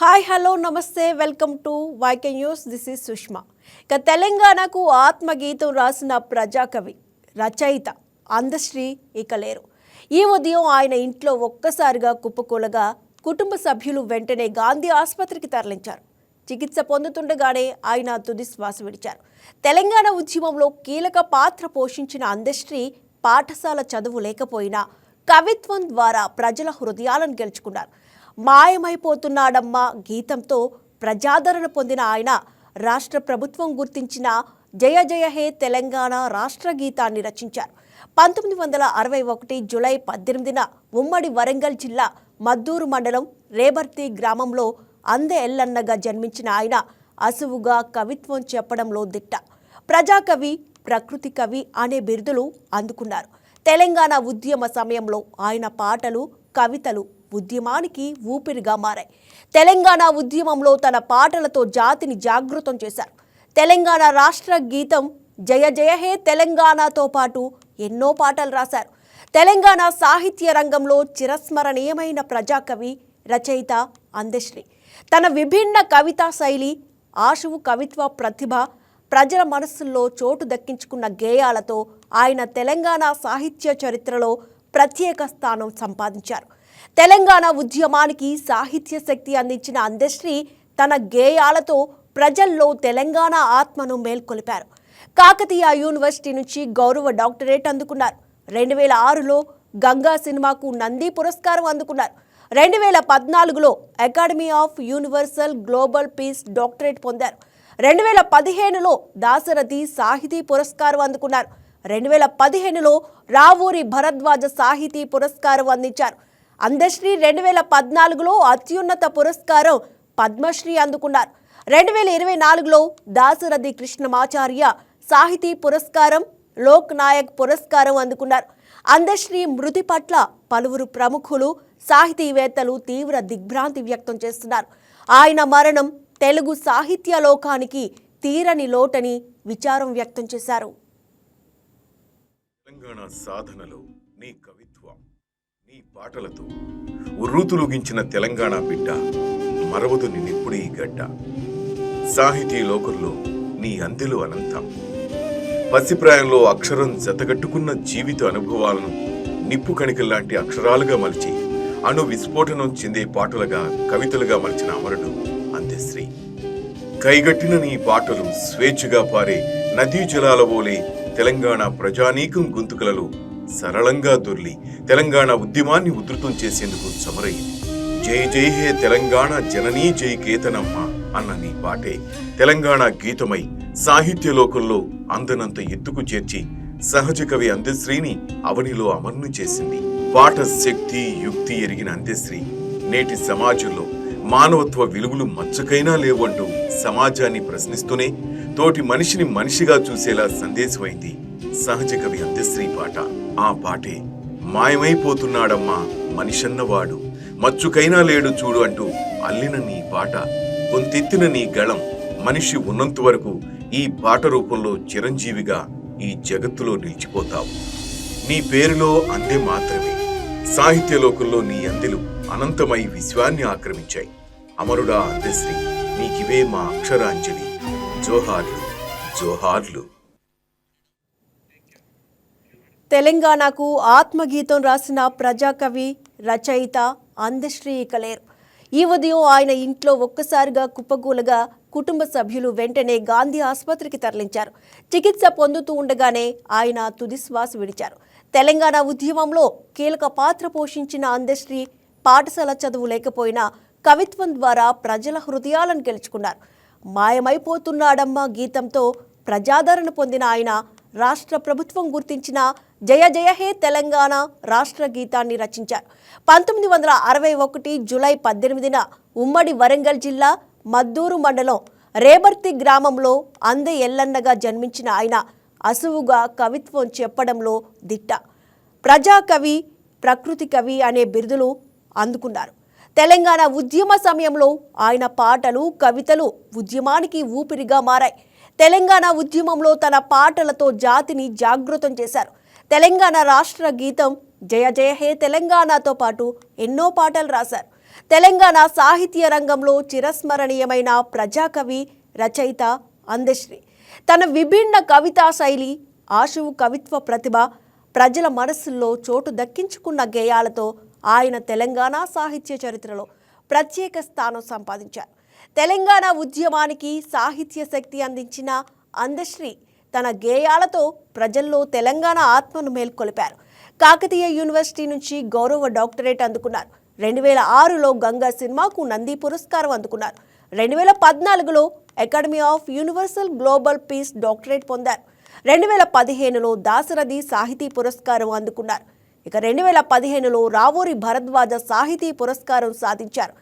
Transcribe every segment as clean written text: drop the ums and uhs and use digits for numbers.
Hi hello నమస్తే welcome to YK news. This is Sushma. ఇక తెలంగాణకు ఆత్మగీతం రాసిన ప్రజాకవి రచయిత అందశ్రీ ఇక లేరు. ఈ ఉదయం ఆయన ఇంట్లో ఒక్కసారిగా కుప్పకూలగా కుటుంబ సభ్యులు వెంటనే గాంధీ ఆసుపత్రికి తరలించారు. చికిత్స పొందుతుండగానే ఆయన తుది శ్వాస విడిచారు. తెలంగాణ ఉద్యమంలో కీలక పాత్ర పోషించిన అందశ్రీ పాఠశాల చదువు లేకపోయినా కవిత్వం ద్వారా ప్రజల హృదయాలను గెలుచుకున్నారు. మాయమైపోతున్నాడమ్మా గీతంతో ప్రజాదరణ పొందిన ఆయన రాష్ట్ర ప్రభుత్వం గుర్తించిన జయ జయ హే తెలంగాణ రాష్ట్ర గీతాన్ని రచించారు. 1961 జూలై 18న ఉమ్మడి వరంగల్ జిల్లా మద్దూరు మండలం రేబర్తి గ్రామంలో అందే ఎల్లన్నగా జన్మించిన ఆయన అసువుగా కవిత్వం చెప్పడంలో దిట్ట. ప్రజాకవి, ప్రకృతి కవి అనే బిరుదులు అందుకున్నారు. తెలంగాణ ఉద్యమ సమయంలో ఆయన పాటలు, కవితలు ఉద్యమానికి ఊపిరిగా మారాయి. తెలంగాణ ఉద్యమంలో తన పాటలతో జాతిని జాగృతం చేశారు. తెలంగాణ రాష్ట్ర గీతం జయ జయ హే తెలంగాణతో పాటు ఎన్నో పాటలు రాశారు. తెలంగాణ సాహిత్య రంగంలో చిరస్మరణీయమైన ప్రజాకవి, రచయిత అందశ్రీ తన విభిన్న కవితా శైలి, ఆశువు కవిత్వ ప్రతిభ, ప్రజల మనస్సుల్లో చోటు దక్కించుకున్న గేయాలతో ఆయన తెలంగాణ సాహిత్య చరిత్రలో ప్రత్యేక స్థానం సంపాదించారు. తెలంగాణ ఉద్యమానికి సాహిత్య శక్తి అందించిన అందశ్రీ తన గేయాలతో ప్రజల్లో తెలంగాణ ఆత్మను మేల్కొలిపారు. కాకతీయ యూనివర్సిటీ నుంచి గౌరవ డాక్టరేట్ అందుకున్నారు. 2006లో గంగా సినిమాకు నంది పురస్కారం అందుకున్నారు. 2014లో academy of universal global peace doctorate పొందారు. 2015లో దాశరథి సాహితీ పురస్కారం అందుకున్నారు. 2015లో రావూరి భరద్వాజ సాహితీ పురస్కారం అందించారు. అందశ్రీ 2014లో అత్యున్నత పురస్కారం పద్మశ్రీ అందుకున్నారు. 2024లో దాశరథి కృష్ణమాచార్య సాహితీ పురస్కారం, లోక్ నాయక్ పురస్కారం అందుకున్నారు. అందశ్రీ మృతి పట్ల పలువురు ప్రముఖులు, సాహితీవేత్తలు తీవ్ర దిగ్భ్రాంతి వ్యక్తం చేస్తున్నారు. ఆయన మరణం తెలుగు సాహిత్య లోకానికి తీరని లోటని విచారం వ్యక్తం చేశారు. తెలంగాణ సాధనలో నీ కవిత్వం, నీ పాటలతో ఉర్రూతులుగించిన తెలంగాణ బిడ్డ మరవదు నిన్నెప్పుడీ గడ్డ. సాహితీ లోకంలో నీ అందెలు అనంతం. పసిప్రాయంలో అక్షరం జతగట్టుకున్న జీవిత అనుభవాలను నిప్పు కణికల్లాంటి అక్షరాలుగా మలిచి అణు విస్ఫోటనం చెందే పాటలుగా, కవితలుగా మలిచిన అమరుడు అందశ్రీ. కైగట్టిన నీ పాటలు స్వేచ్ఛగా పారే నదీ జలాల వోలే తెలంగాణ ప్రజానీకం గొంతుకలలో సరళంగా దొర్లి తెలంగాణ ఉద్యమాన్ని ఉధృతం చేసేందుకు చమరయింది. జై జై హే తెలంగాణ జననీ జై కేతనమ్మ అన్న నీ పాటే తెలంగాణ గీతమై సాహిత్య లోకంలో అందనంత ఎత్తుకు చేర్చి సహజ కవి అందశ్రీని అవనిలో అమర్ను చేసింది. పాట శక్తి, యుక్తి ఎరిగిన అందశ్రీ నేటి సమాజంలో మానవత్వ విలువలు మచ్చకైనా లేవంటూ సమాజాన్ని ప్రశ్నిస్తూనే తోటి మనిషిని మనిషిగా చూసేలా సందేశమైంది సహజ కవి అందశ్రీ పాట. ఆ పాటే మాయమైపోతున్నాడమ్మా మనిషన్నవాడు, మచ్చుకైనా లేడు చూడు అంటూ అల్లిన నీ పాట, కొంతెత్తిన నీ గళం మనిషి ఉన్నంత వరకు ఈ పాట రూపంలో చిరంజీవిగా ఈ జగత్తులో నిలిచిపోతావు. నీ పేరులో అందే మాత్రమే. సాహిత్య లోకంలో నీ అందెలు అనంతమై విశ్వాన్ని ఆక్రమించాయి. అమరుడా అందశ్రీ, నీకివే మా అక్షరాంజలి. జోహార్లు, జోహార్లు. తెలంగాణకు ఆత్మగీతం రాసిన ప్రజాకవి, రచయిత అందశ్రీ ఇక లేరు. ఈ ఉదయం ఆయన ఇంట్లో ఒక్కసారిగా కుప్పకూలగా కుటుంబ సభ్యులు వెంటనే గాంధీ ఆసుపత్రికి తరలించారు. చికిత్స పొందుతూ ఉండగానే ఆయన తుది శ్వాస విడిచారు. తెలంగాణ ఉద్యమంలో కీలక పాత్ర పోషించిన అందశ్రీ పాఠశాల చదువు లేకపోయినా కవిత్వం ద్వారా ప్రజల హృదయాలను గెలుచుకున్నారు. మాయమైపోతున్నాడమ్మా గీతంతో ప్రజాదరణ పొందిన ఆయన రాష్ట్ర ప్రభుత్వం గుర్తించిన జయ జయ హే తెలంగాణ రాష్ట్ర గీతాన్ని రచించారు. 1961 జూలై 18న ఉమ్మడి వరంగల్ జిల్లా మద్దూరు మండలం రేబర్తి గ్రామంలో అందే ఎల్లన్నగా జన్మించిన ఆయన అసువుగా కవిత్వం చెప్పడంలో దిట్ట. ప్రజాకవి, ప్రకృతి కవి అనే బిరుదులు అందుకున్నారు. తెలంగాణ ఉద్యమ సమయంలో ఆయన పాటలు, కవితలు ఉద్యమానికి ఊపిరిగా మారాయి. తెలంగాణ ఉద్యమంలో తన పాటలతో జాతిని జాగృతం చేశారు. తెలంగాణ రాష్ట్ర గీతం జయ జయ హే తెలంగాణతో పాటు ఎన్నో పాటలు రాశారు. తెలంగాణ సాహిత్య రంగంలో చిరస్మరణీయమైన ప్రజాకవి, రచయిత అందశ్రీ. తన విభిన్న కవితా శైలి, ఆశువు కవిత్వ ప్రతిభ, ప్రజల మనస్సుల్లో చోటు దక్కించుకున్న గేయాలతో ఆయన తెలంగాణ సాహిత్య చరిత్రలో ప్రత్యేక స్థానం సంపాదించారు. తెలంగాణ ఉద్యమానికి సాహిత్య శక్తి అందించిన అందశ్రీ తన గేయాలతో ప్రజల్లో తెలంగాణ ఆత్మను మేల్కొలిపారు. కాకతీయ యూనివర్సిటీ నుంచి గౌరవ డాక్టరేట్ అందుకున్నారు. 2006లో గంగా సినిమాకు నంది పురస్కారం అందుకున్నారు. 2014లో academy of universal global peace doctorate పొందారు. 2015లో దాశరథి సాహితీ పురస్కారం అందుకున్నారు. ఇక 2015లో రావూరి భరద్వాజ సాహితీ పురస్కారం సాధించారు.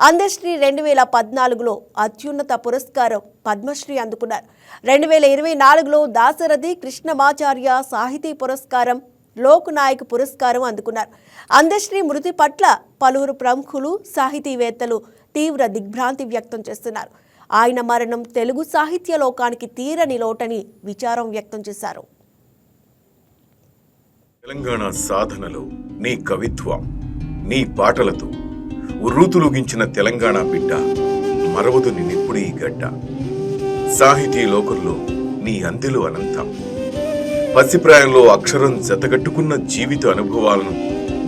అందశ్రీ 2014లో అత్యున్నత పురస్కారం పద్మశ్రీ అందుకున్నారు. 2024లో దాశరథి కృష్ణమాచార్య సాహితీ పురస్కారం, లోక్ నాయక్ పురస్కారం అందుకున్నారు. అందశ్రీ మృతి పట్ల పలువురు ప్రముఖులు, సాహితీవేత్తలు తీవ్ర దిగ్భ్రాంతి వ్యక్తం చేస్తున్నారు. ఆయన మరణం తెలుగు సాహిత్య లోకానికి తీరని లోటని విచారం వ్యక్తం చేశారు. తెలంగాణ సాధనలో నీ కవిత్వం, నీ పాటలతో ఉర్రూతులుగించిన తెలంగాణ బిడ్డ మరవదు నిన్నెప్పుడీ గడ్డ. సాహితీ లోకంలో నీ అందెలు అనంతం. పసిప్రాయంలో అక్షరం జతగట్టుకున్న జీవిత అనుభవాలను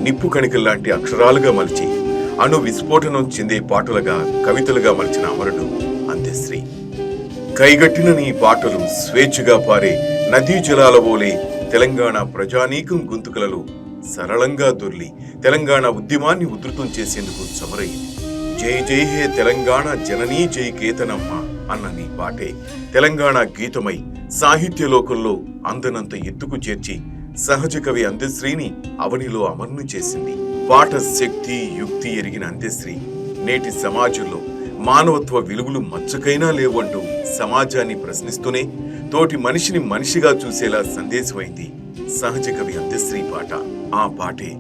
నిప్పు కణికల్లాంటి అక్షరాలుగా మలిచి అణు విస్ఫోటనం చెందే పాటలుగా, కవితలుగా మలిచిన అమరుడు అందశ్రీ. కైగట్టిన నీ పాటలు స్వేచ్ఛగా పారే నదీ జలాల వోలే తెలంగాణ ప్రజానీకం గొంతుకలలో సరళంగా దొర్లి తెలంగాణ ఉద్యమాన్ని ఉధృతం చేసేందుకు చమరయింది. జై జై హే తెలంగాణ జననీ జై కేతనమ్మ అన్న నీ పాటే తెలంగాణ గీతమై సాహిత్య లోకంలో అందనంత ఎత్తుకు చేర్చి సహజ కవి అందశ్రీని అవనిలో అమర్ను చేసింది. పాట శక్తి, యుక్తి ఎరిగిన అందశ్రీ నేటి సమాజంలో మానవత్వ విలువలు మచ్చకైనా లేవంటూ సమాజాన్ని ప్రశ్నిస్తూనే తోటి మనిషిని మనిషిగా చూసేలా సందేశమైంది సహజ కవి అందశ్రీ పాట. ఆ పాటే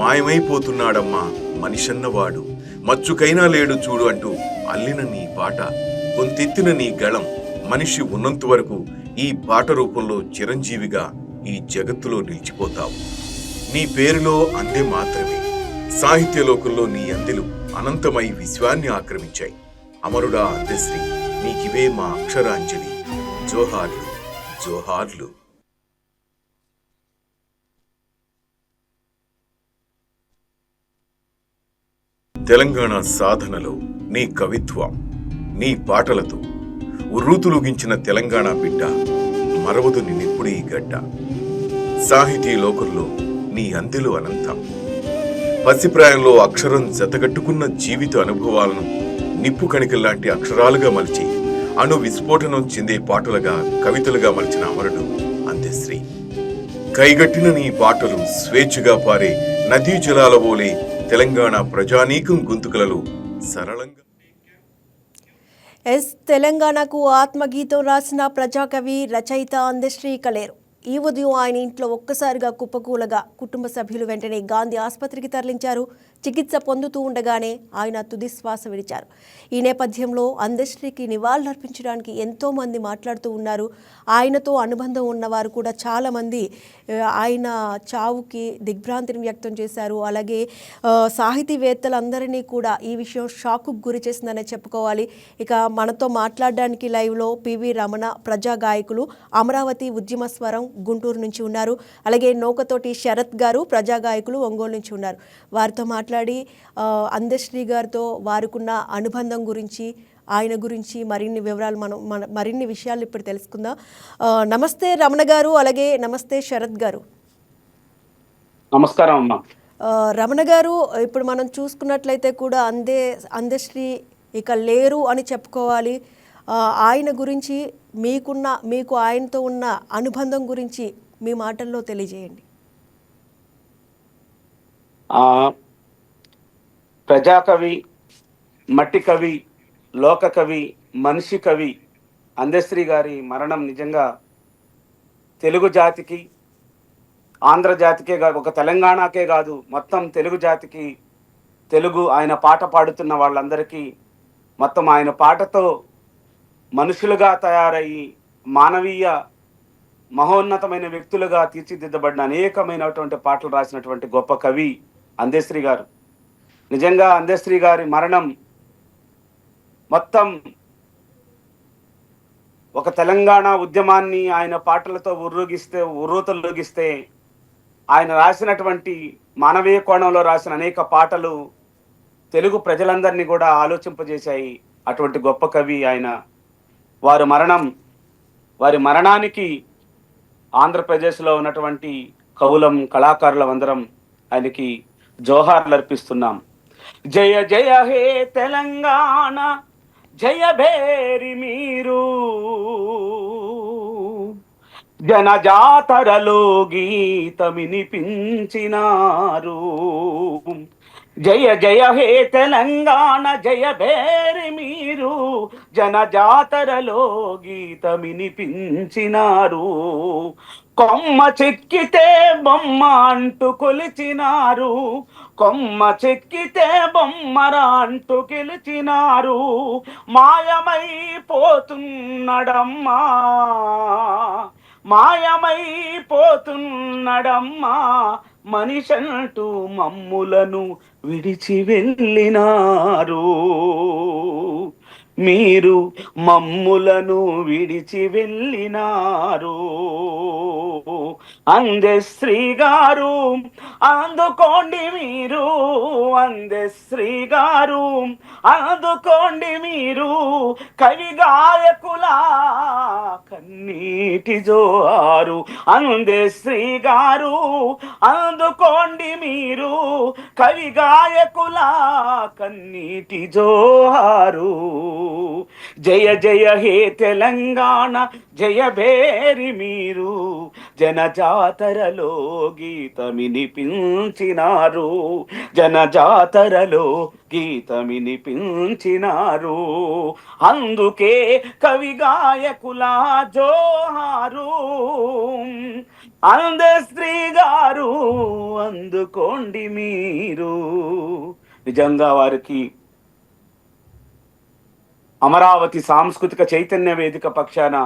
మాయమైపోతున్నాడమ్మా మనిషన్నవాడు, మచ్చుకైనా లేడు చూడు అంటూ అల్లిన నీ పాట, గొంతెత్తిన నీ గళం మనిషి ఉన్నంత వరకు ఈ పాట రూపంలో చిరంజీవిగా ఈ జగత్తులో నిలిచిపోతావు. నీ పేరులో అందే మాత్రమే సాహిత్య లోకంలో నీ అందెలు అనంతమై విశ్వాన్ని ఆక్రమించాయి. అమరుడా అందశ్రీ, నీకివే మా అక్షరాంజలి. జోహార్లు, జోహార్లు. తెలంగాణ సాధనలో నీ కవిత్వం, నీ పాటలతో ఉర్రూతులుగించిన తెలంగాణ బిడ్డ మరవదు నిన్నెప్పుడీ గడ్డ. సాహితీ లోకంలో నీ అందెలు అనంతం. పసిప్రాయంలో అక్షరం జతగట్టుకున్న జీవిత అనుభవాలను నిప్పు కణికల్లాంటి అక్షరాలుగా మలిచి అణు విస్ఫోటనం చెందే పాటలుగా, కవితలుగా మలిచిన అమరుడు అందశ్రీ. కైగట్టిన నీ పాటలు స్వేచ్ఛగా పారే నదీ జలాల వోలే తెలంగాణ ప్రజానీకం గొంతుకలలో సరళంగా. తెలంగాణకు ఆత్మగీతం రాసిన ప్రజాకవి, రచయిత అందశ్రీ కలేరు. ఈ ఉదయం ఆయన ఇంట్లో ఒక్కసారిగా కుప్పకూలగా కుటుంబ సభ్యులు వెంటనే గాంధీ ఆసుపత్రికి తరలించారు. చికిత్స పొందుతూ ఉండగానే ఆయన తుది శ్వాస విడిచారు. ఈ నేపథ్యంలో అందశ్రీకి నివాళులర్పించడానికి ఎంతోమంది మాట్లాడుతూ ఉన్నారు. ఆయనతో అనుబంధం ఉన్నవారు కూడా చాలామంది ఆయన చావుకి దిగ్భ్రాంతిని వ్యక్తం చేశారు. అలాగే సాహితీవేత్తలందరినీ కూడా ఈ విషయం షాకుకు గురి చేసిందనే చెప్పుకోవాలి. ఇక మనతో మాట్లాడడానికి లైవ్లో పివి రమణ, ప్రజా గాయకులు, అమరావతి ఉద్యమ స్వరం గుంటూరు నుంచి ఉన్నారు. అలాగే నౌకతోటి శరత్ గారు, ప్రజా గాయకులు, ఒంగోలు నుంచి ఉన్నారు. వారితో మాట్లాడి అందశ్రీ గారితో వారికున్న అనుబంధం గురించి, ఆయన గురించి మరిన్ని వివరాలు మరిన్ని విషయాలు ఇప్పుడు తెలుసుకుందాం. నమస్తే రమణ గారు, అలాగే నమస్తే శరత్ గారు. నమస్కారం అమ్మా. రమణ గారు, ఇప్పుడు మనం చూసుకున్నట్లయితే కూడా అందశ్రీ ఇక లేరు అని చెప్పుకోవాలి. ఆయన గురించి మీకు ఆయనతో ఉన్న అనుబంధం గురించి మీ మాటల్లో తెలియజేయండి. ప్రజాకవి, మట్టి కవి, లోక కవి, మనిషి కవి అందశ్రీ గారి మరణం నిజంగా తెలుగు జాతికి, ఆంధ్ర జాతికే కాదు, ఒక తెలంగాణకే కాదు, మొత్తం తెలుగు జాతికి, తెలుగు ఆయన పాట పాడుతున్న వాళ్ళందరికీ, మొత్తం ఆయన పాటతో మనుషులుగా తయారయ్యి మానవీయ మహోన్నతమైన వ్యక్తులుగా తీర్చిదిద్దబడిన అనేకమైనటువంటి పాటలు రాసినటువంటి గొప్ప కవి అందశ్రీ గారు. నిజంగా అందశ్రీ గారి మరణం మొత్తం ఒక తెలంగాణ ఉద్యమాన్ని ఆయన పాటలతో ఉర్రూతలూగిస్తే ఆయన రాసినటువంటి మానవీయ కోణంలో రాసిన అనేక పాటలు తెలుగు ప్రజలందరినీ కూడా ఆలోచింపజేశాయి. అటువంటి గొప్ప కవి ఆయన. వారి మరణానికి ఆంధ్రప్రదేశ్లో ఉన్నటువంటి కవులం కళాకారులం అందరం ఆయనకి జోహార్లు అర్పిస్తున్నాం. జయ జయ హే తెలంగాణ, జయ భేరి మీరు, జనజాతరలో గీతమినిపించినారు. జయ జయ హే తెలంగాణ, జయ భేరి మీరు, జనజాతరలో గీతమినిపించినారు. కొమ్మ చెక్కితే బొమ్మ అంటూ కొలిచినారు, కొమ్మ చెక్కితే బొమ్మరా అంటూ గెలిచినారు. మాయమైపోతున్నడమ్మా, మాయమైపోతున్నడమ్మా, మనిషంటూ మమ్ములను విడిచి వెళ్ళినారు. మీరు మమ్ములను విడిచి వెళ్ళినారు. అందశ్రీ గారు అందుకోండి మీరు, అందశ్రీ గారు అందుకోండి మీరు, కవి గాయకుల కన్నీటి జోహారు. అందశ్రీ గారు అందుకోండి మీరు, కవి గాయకుల కన్నీటి జోహారు. జయ జయ హే తెలంగాణ, జయ భేరి మీరు, జనజాతరలో గీతమినిపించినారు, జనజాతరలో గీతమినిపించినారు. అందుకే కవి గాయకుల జోహారు. అందశ్రీ గారు అందుకోండి మీరు. నిజంగా వారికి అమరావతి సాంస్కృతిక చైతన్య వేదిక పక్షాన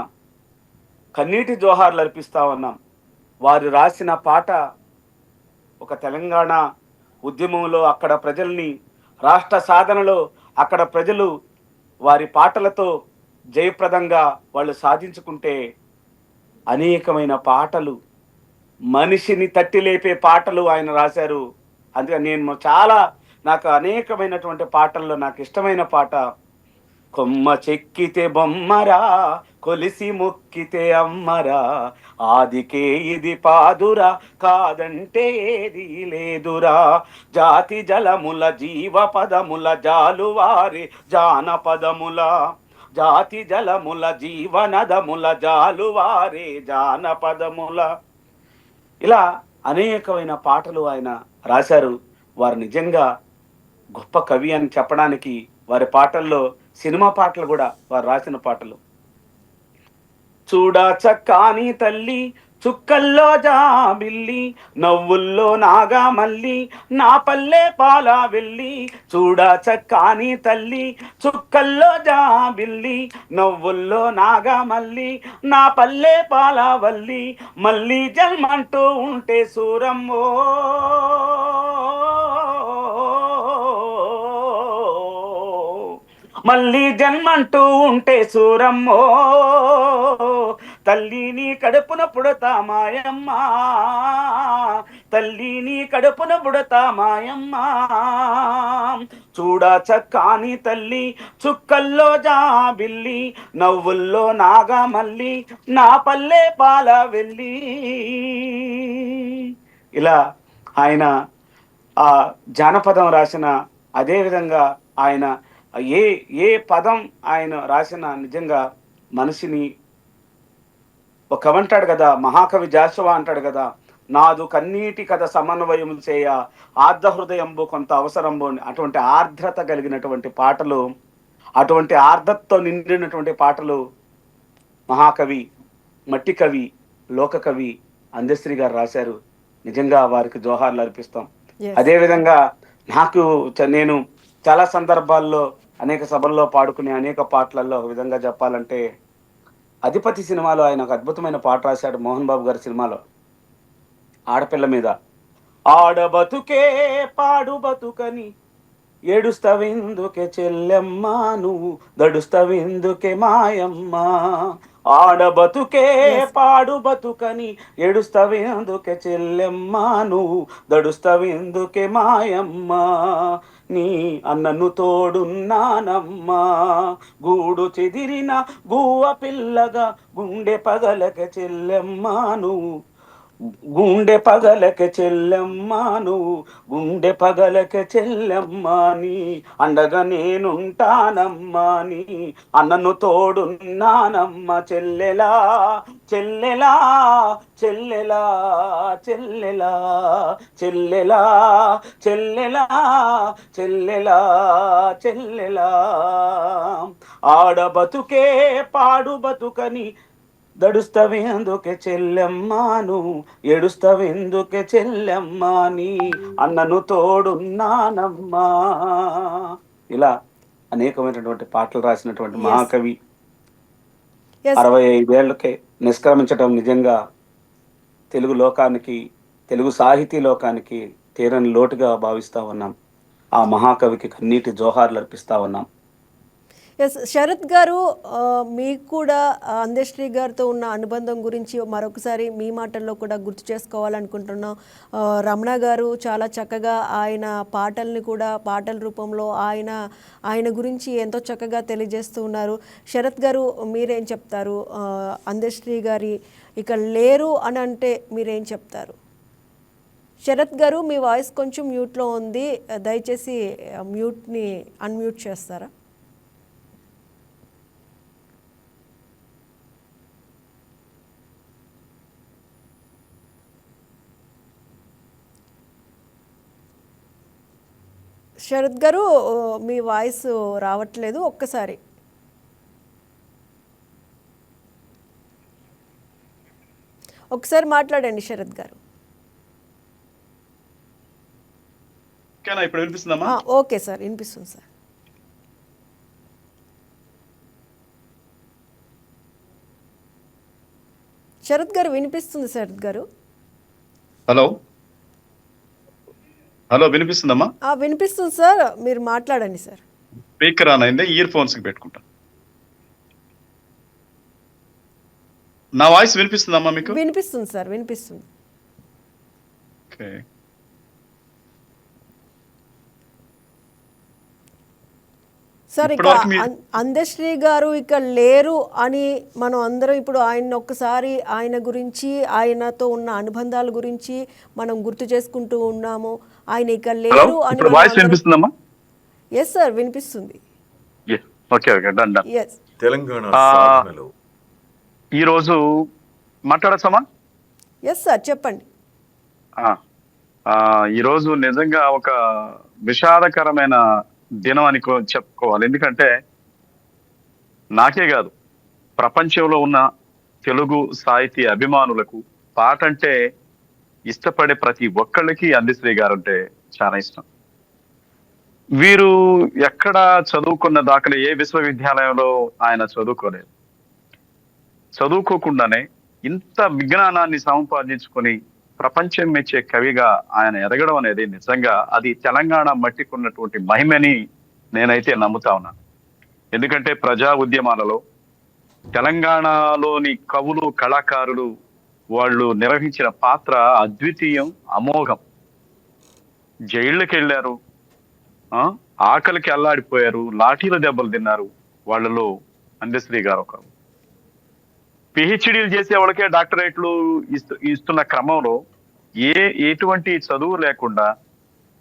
కన్నీటి జోహార్లు అర్పిస్తా ఉన్నాం. వారు రాసిన పాట ఒక తెలంగాణ ఉద్యమంలో అక్కడ ప్రజల్ని, రాష్ట్ర సాధనలో అక్కడ ప్రజలు వారి పాటలతో జయప్రదంగా వాళ్ళు సాధించుకుంటే అనేకమైన పాటలు, మనిషిని తట్టి లేపే పాటలు ఆయన రాశారు. అందుకని నాకు అనేకమైనటువంటి పాటల్లో నాకు ఇష్టమైన పాట కొమ్మ చెక్కితే బొమ్మరా, కొలిసి మొక్కితే అమ్మరా, ఆదికే ఇది పాదురా, కాదంటే ఏది లేదురా. జాతి జలముల జీవ పదముల జాలువారి జానపదముల, జాతి జలముల జీవనదముల జాలువారే జానపదముల. ఇలా అనేకమైన పాటలు ఆయన రాశారు. వారు నిజంగా గొప్ప కవి అని చెప్పడానికి వారి పాటల్లో సినిమా పాటలు కూడా వారు రాసిన పాటలు. చూడా చక్కాని తల్లి, చుక్కల్లో జాబిల్లి, నవ్వుల్లో నాగా మల్లి, నా పల్లె పాల వెళ్ళి. చూడా చక్కాని తల్లి, చుక్కల్లో జాబిల్లి, నవ్వుల్లో నాగా మల్లి, నా పల్లె పాల వల్లి. మళ్ళీ జన్మంటూ ఉంటే సూరమ్మో, మళ్ళీ జన్మంటూ ఉంటే సూరమ్మో, తల్లి నీ కడుపున పుడతా మాయమ్మ, తల్లి నీ కడుపున పుడతా మాయమ్మ. చూడా చక్కాని తల్లి, చుక్కల్లో జాబిల్లి, నవ్వుల్లో నాగా మల్లి, నా పల్లె పాల వెళ్ళి. ఇలా ఆయన ఆ జానపదం రాసిన, అదేవిధంగా ఆయన ఏ పదం ఆయన రాసిన నిజంగా మనిషిని, ఒక కవి అంటాడు కదా, మహాకవి జాషువా అంటాడు కదా, నాదు కన్నీటి కథ సమన్వయం చేయ ఆర్ద్ర హృదయంబు కొంత అవసరంబు. అటువంటి ఆర్ద్రత కలిగినటువంటి పాటలు, అటువంటి ఆర్ద్రతతో నిండినటువంటి పాటలు మహాకవి, మట్టి కవి, లోక కవి అందశ్రీ గారు రాశారు. నిజంగా వారికి జోహార్లు అర్పిస్తాం. అదేవిధంగా నేను చాలా సందర్భాల్లో అనేక సభల్లో పాడుకునే అనేక పాటలలో ఒక విధంగా చెప్పాలంటే, అధిపతి సినిమాలో ఆయన ఒక అద్భుతమైన పాట రాశాడు, మోహన్ బాబు గారి సినిమాలో, ఆడపిల్ల మీద. ఆడబతుకే పాడు బతుకని ఏడుస్తవిందుకే చెల్లెమ్మ నువ్వు దడుస్తవిందుకే మాయమ్మ ఆడబతుకే ఎస్. పాడు బతుకని ఏడుస్తవిందుకే చెల్లెమ్మ నువ్వు దడుస్తవిందుకే మాయమ్మ నీ అన్నను తోడున్నానమ్మా గూడు చెదిరిన గువ్వ పిల్లగా గుండె పగలక చెల్లెమ్మ నువ్వు గుండె పగలక చెల్లెమ్మాను గుండె పగలక చెల్లెమ్మాని అండగా నేనుంటానమ్మాని అన్నను తోడున్నానమ్మ చెల్లెలా చెల్లెలా చెల్లెలా చెల్లెలా చెల్లెలా చెల్లెలా చెల్లెలా చెల్లెలా ఆడబతుకే పాడు బతుకని దడుస్తవేందుకే చెల్లెమ్మాను ఏడుస్తవేందుకే చెల్లెమ్మాని అన్నను తోడున్నానమ్మా. ఇలా అనేకమైనటువంటి పాటలు రాసినటువంటి ఎస్. మహాకవి ఎస్. 65 ఏళ్లకే నిష్క్రమించడం నిజంగా తెలుగు లోకానికి, తెలుగు సాహితీ లోకానికి తీరని లోటుగా భావిస్తా ఉన్నాం. ఆ మహాకవికి కన్నీటి జోహార్లు అర్పిస్తా ఉన్నాం. ఎస్ శరత్ గారు, మీకు కూడా అందశ్రీ గారితో ఉన్న అనుబంధం గురించి మరొకసారి మీ మాటల్లో కూడా గుర్తు చేసుకోవాలనుకుంటున్నాం. రమణ గారు చాలా చక్కగా ఆయన పాటల్ని కూడా పాటల రూపంలో ఆయన గురించి ఎంతో చక్కగా తెలియజేస్తూ ఉన్నారు. శరత్ గారు మీరేం చెప్తారు? అందశ్రీ గారి ఇక లేరు అని అంటే మీరేం చెప్తారు? శరత్ గారు, మీ వాయిస్ కొంచెం మ్యూట్లో ఉంది, దయచేసి మ్యూట్ని అన్మ్యూట్ చేస్తారా? శరత్ గారు, మీ వాయిస్ రావట్లేదు, ఒక్కసారి మాట్లాడండి శరత్ గారు. ఇప్పుడు వినిపిస్తుందమ్మా? ఓకే సార్, వినిపిస్తుంది సార్. శరత్ గారు వినిపిస్తుంది. శరత్ గారు హలో హలో వినిపిస్తుందమ్మా? వినిపిస్తుంది సార్, మీరు మాట్లాడండి సార్. స్పీకర్ ఆన్ అయింది, ఇయర్ ఫోన్స్ పెట్టుకుంటా. నా వాయిస్ వినిపిస్తుందమ్మా మీకు? వినిపిస్తుంది సార్, వినిపిస్తుంది. ఓకే. సార్, ఇక అందశ్రీ గారు ఇక లేరు అని మనం అందరం ఇప్పుడు ఆయన ఒక్కసారి ఆయన గురించి, ఆయనతో ఉన్న అనుబంధాల గురించి మనం గుర్తు చేసుకుంటూ ఉన్నాము. ఆయన ఇక లేరు అని. వాయిస్ వినిపిస్తుందమ్మా? ఎస్ సార్, వినిపిస్తుంది. Okay okay, done done. Yes. Telangana సాధనలో ఈరోజు మాట్లాడచ్చమ్మా? ఎస్ సార్, చెప్పండి. ఈరోజు నిజంగా ఒక విషాదకరమైన దినం అని చెప్పుకోవాలి. ఎందుకంటే నాకే కాదు, ప్రపంచంలో ఉన్న తెలుగు సాహితీ అభిమానులకు, పాట అంటే ఇష్టపడే ప్రతి ఒక్కళ్ళకి అందశ్రీ గారు అంటే చాలా ఇష్టం. వీరు ఎక్కడ చదువుకున్న దాఖలు, ఏ విశ్వవిద్యాలయంలో ఆయన చదువుకోలేదు. చదువుకోకుండానే ఇంత విజ్ఞానాన్ని సంపాదించుకొని ప్రపంచం మెచ్చే కవిగా ఆయన ఎదగడం అనేది నిజంగా అది తెలంగాణ మట్టికి ఉన్నటువంటి మహిమని నేనైతే నమ్ముతా ఉన్నాను. ఎందుకంటే ప్రజా ఉద్యమాలలో తెలంగాణలోని కవులు, కళాకారులు వాళ్ళు నిర్వహించిన పాత్ర అద్వితీయం, అమోఘం. జైళ్ళకి వెళ్ళారు, ఆకలికి అల్లాడిపోయారు, లాఠీల దెబ్బలు తిన్నారు. వాళ్ళలో అందశ్రీ గారు ఒకరు. పిహెచ్డీలు చేసే వాళ్ళకే డాక్టరేట్లు ఇస్తున్న క్రమంలో ఎటువంటి చదువు లేకుండా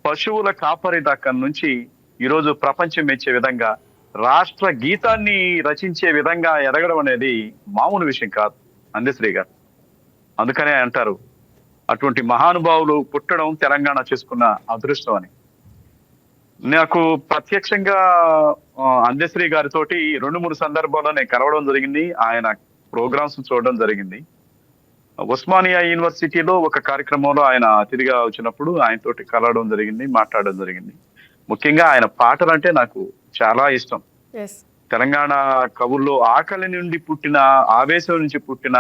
పశువుల కాపరి దాకా నుంచి ఈరోజు ప్రపంచం మెచ్చే విధంగా రాష్ట్ర గీతాన్ని రచించే విధంగా ఎదగడం అనేది మామూలు విషయం కాదు అందశ్రీ గారు. అందుకనే అంటారు, అటువంటి మహానుభావులు పుట్టడం తెలంగాణ చేసుకున్న అదృష్టం అని. నాకు ప్రత్యక్షంగా అందశ్రీ గారితోటి 2-3 సందర్భాల్లో నేను కలవడం జరిగింది. ఆయన ప్రోగ్రామ్స్ చూడడం జరిగింది. ఉస్మానియా యూనివర్సిటీలో ఒక కార్యక్రమంలో ఆయన అతిథిగా వచ్చినప్పుడు ఆయనతోటి కలవడం జరిగింది, మాట్లాడడం జరిగింది. ముఖ్యంగా ఆయన పాటలు అంటే నాకు చాలా ఇష్టం. తెలంగాణ కవుల్లో ఆకలి నుండి పుట్టిన, ఆవేశం నుంచి పుట్టిన,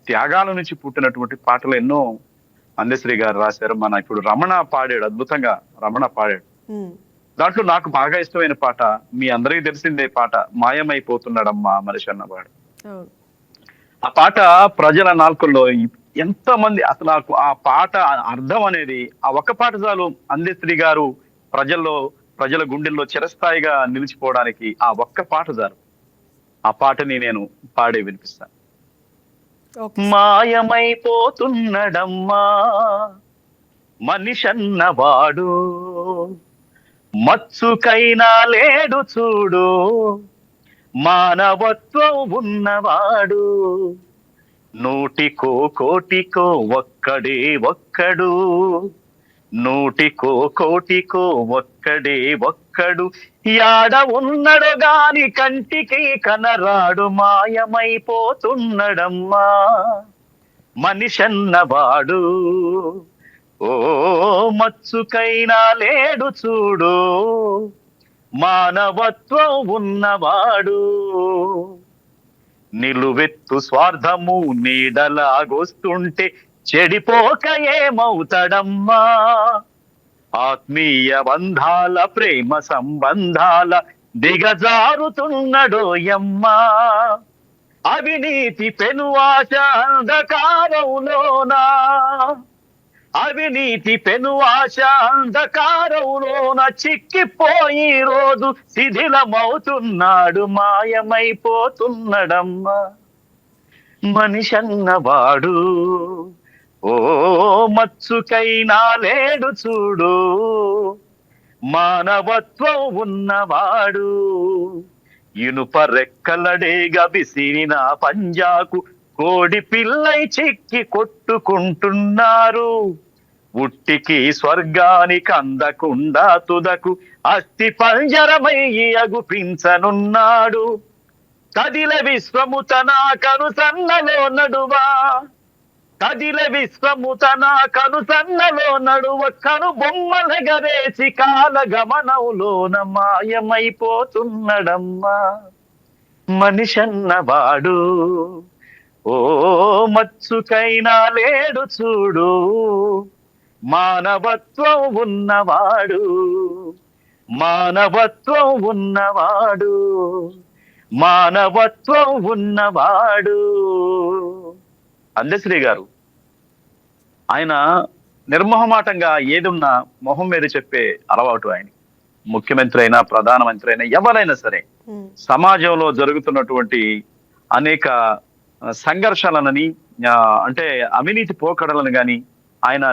త్యాగాల నుంచి పుట్టినటువంటి పాటలు ఎన్నో అందశ్రీ గారు రాశారు. మన ఇప్పుడు రమణ పాడాడు, అద్భుతంగా రమణ పాడాడు. దాంట్లో నాకు బాగా ఇష్టమైన పాట, మీ అందరికీ తెలిసిందే పాట, మాయమైపోతున్నాడమ్మా మనిషి అన్నవాడు. అవును. ఆ పాట ప్రజల నాల్కల్లో ఎంత మంది అసలు నాకు ఆ పాట అర్థం అనేది ఆ ఒక్క పాట చాలు అందశ్రీ గారు ప్రజల గుండెల్లో చిరస్థాయిగా నిలిచిపోవడానికి ఆ ఒక్క పాట చాలు. ఆ పాటని నేను పాడే వినిపిస్తాను. ఓకే. మాయమైపోతున్నడమ్మా మనిషన్నవాడు, మచ్చుకైనా లేడు చూడు, మానవత్వం ఉన్నవాడు, నూటికో కోటికో ఒక్కడే ఒక్కడు, నూటికో కోటికో ఒక్కడే ఒక్కడు, యాడ ఉన్నడు గాని కంటికి కనరాడు, మాయమైపోతున్నడమ్మా మనిషన్నవాడు, ఓ మచ్చుకైనా లేడు చూడు, మానవత్వం ఉన్నవాడు, నిలువెత్తు స్వార్థము నీడలాగొస్తుంటే చెడిపోక ఏమవుతాడమ్మా, ఆత్మీయ బంధాల ప్రేమ సంబంధాల దిగజారుతున్నడోయమ్మా, అవినీతి పెనువాచ అంధకారంలోనా, అవినీతి పెనువాచ అంధకారంలోన చిక్కిపోయి రోజు శిథిలమవుతున్నాడు, మాయమైపోతున్నడమ్మా మనిషన్నవాడు, ఓ మచ్చుకైనా లేడు చూడు, మానవత్వం ఉన్నవాడు, ఇనుప రెక్కలడేగా విసిరిన పంజాకు కోడి పిల్లై చిక్కి కొట్టుకుంటున్నారు, ఉట్టికి స్వర్గానికి అందకుండా తుదకు అస్థి పంజరమయ్యి అగుపించనున్నాడు, కదిల విశ్వము తన కనుసన్నలో నడువా, కదిల విశ్వము తన కనుసన్నలో నడువ, కను బొమ్మలగరేసి కాల గమనంలోన మాయమైపోతున్నడమ్మా మనిషన్నవాడు, ఓ మచ్చుకైనా లేడు చూడు, మానవత్వం ఉన్నవాడు, మానవత్వం ఉన్నవాడు, మానవత్వం ఉన్నవాడు. అందశ్రీ గారు ఆయన నిర్మోహమాటంగా ఏదున్నా మొహం మీద చెప్పే అలవాటు ఆయన. ముఖ్యమంత్రి అయినా ప్రధానమంత్రి అయినా ఎవరైనా సరే సమాజంలో జరుగుతున్నటువంటి అనేక సంఘర్షణలని అంటే అవినీతి పోకడలను గాని ఆయన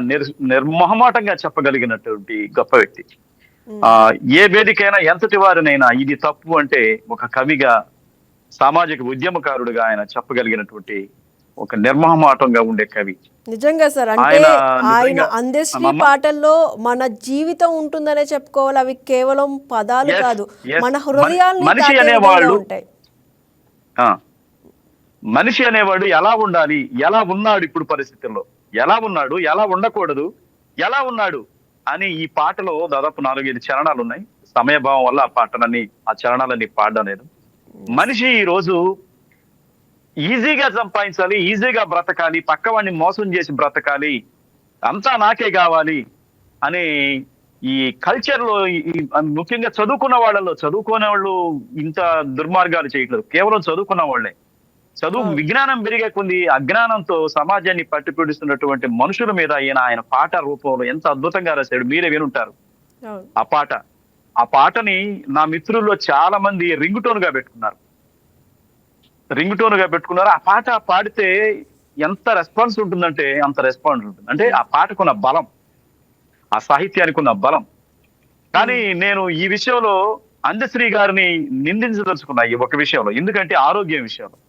నిర్మోహమాటంగా చెప్పగలిగినటువంటి గొప్ప వ్యక్తి. ఏ వేదికైనా ఎంతటి వారినైనా ఇది తప్పు అంటే ఒక కవిగా, సామాజిక ఉద్యమకారుడిగా ఆయన చెప్పగలిగినటువంటి ఒక నిర్మోహమాటంగా ఉండే కవి. నిజంగా సార్, అంటే ఆయన అందశ్రీ పాటల్లో మన జీవితం ఉంటుందనే చెప్పుకోవాలి. అవి కేవలం పదాలు కాదు, మన హృదయాల్ని మనిషి అనేవాళ్ళు ఉంటాయి. మనిషి అనేవాడు ఎలా ఉండాలి, ఎలా ఉన్నాడు, ఇప్పుడు పరిస్థితుల్లో ఎలా ఉన్నాడు, ఎలా ఉండకూడదు, ఎలా ఉన్నాడు అని ఈ పాటలో దాదాపు 4-5 చరణాలు ఉన్నాయి. సమయభావం వల్ల ఆ చరణాలన్నీ పాడడం లేదు. మనిషి ఈ రోజు ఈజీగా సంపాదించాలి, ఈజీగా బ్రతకాలి, పక్కవాడిని మోసం చేసి బ్రతకాలి, అంతా నాకే కావాలి అని ఈ కల్చర్ లో ముఖ్యంగా చదువుకున్న వాళ్ళు ఇంత దుర్మార్గాలు చేయట్లేదు. కేవలం చదువుకున్న వాళ్ళే. విజ్ఞానం పెరిగే కొద్ది అజ్ఞానంతో సమాజాన్ని పట్టిపీడిస్తున్నటువంటి మనుషుల మీద ఆయన పాట రూపంలో ఎంత అద్భుతంగా రాశాడు. మీరే వినుంటారు ఆ పాటని నా మిత్రుల్లో చాలా మంది రింగ్ టోన్ గా పెట్టుకున్నారు. ఆ పాట పాడితే ఎంత రెస్పాన్స్ ఉంటుందంటే అంత రెస్పాన్స్ ఉంటుంది. అంటే ఆ పాటకున్న బలం, ఆ సాహిత్యానికి ఉన్న బలం. కానీ నేను ఈ విషయంలో అందశ్రీ గారిని నిందించదలుచుకున్నా ఈ ఒక విషయంలో. ఎందుకంటే ఆరోగ్యం విషయంలో